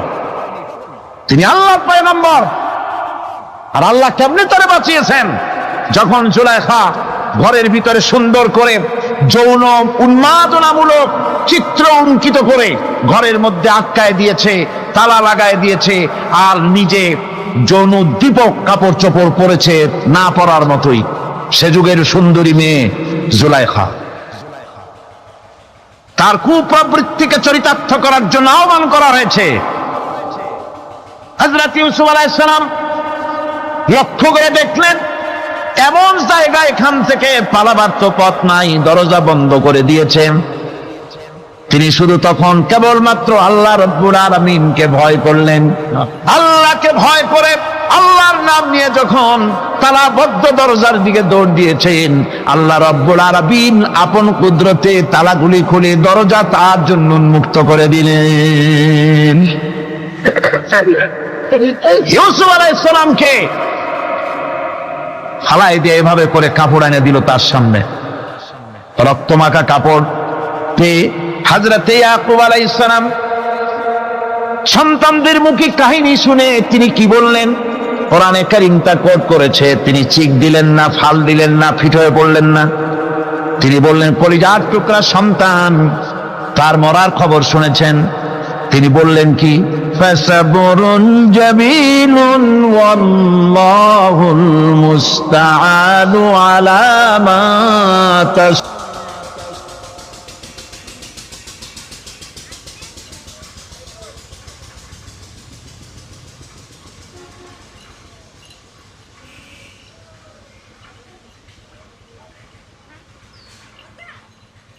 তিনি আল্লাহর পয়গম্বর, আর আল্লাহ কেমনে তারে বাঁচিয়েছেন? যখন জুলাইখা ঘরের ভিতরে সুন্দর করে যৌন উন্মাদনামূলক চিত্র অঙ্কিত করে ঘরের মধ্যে আটকায় দিয়েছে, তালা লাগায় দিয়েছে, আর নিজে যৌন দীপক কাপড় চোপড় পরেছে না পরার মতোই। সে যুগের সুন্দরী মেয়ে জুলাইখা, তার কুপ্রবৃত্তিকে চরিতার্থ করার জন্য আহ্বান করা হয়েছে। হযরত ইউসুফ আলাইহিস সালাম লক্ষ্য করে দেখলেন এমন জায়গা, এখান থেকে পালাবার তো পথ নাই, দরজা বন্ধ করে দিয়েছেন। তিনি শুধু তখন কেবলমাত্র আল্লাহ রাব্বুল আলামিনকে ভয় করলেন। আল্লাহকে ভয় করে আল্লাহর নাম নিয়ে যখন তালাবদ্ধ দরজার দিকে দৌড় দিয়েছেন, আল্লাহ রাব্বুল আলামিন আপন কুদরতে তালাগুলি খুলে দরজা তার জন্য উন্মুক্ত করে দিলেন। ইউসুফ আলাইহিস সালামকে ফালাই দিয়ে এভাবে করে কাপড় এনে দিল তার সামনে, রক্তমাখা কাপড় পেয়ে হযরত ইয়াকুব আলাইহিস সালাম সন্তানদের মুখে কাহিনী শুনে তিনি কি বললেন? কোরআনে কারীম তা কোট করেছে। তিনি চিক দিলেন না, ফাল দিলেন না, ফিট হয়ে পড়লেন না। তিনি বললেন, কলিজার টুকরা সন্তান, তার মরার খবর শুনেছেন। তিনি বললেন কি? ফাসাবরুন জামিলুন ওয়াল্লাহুল মুস্তাআনু আলা মা তাস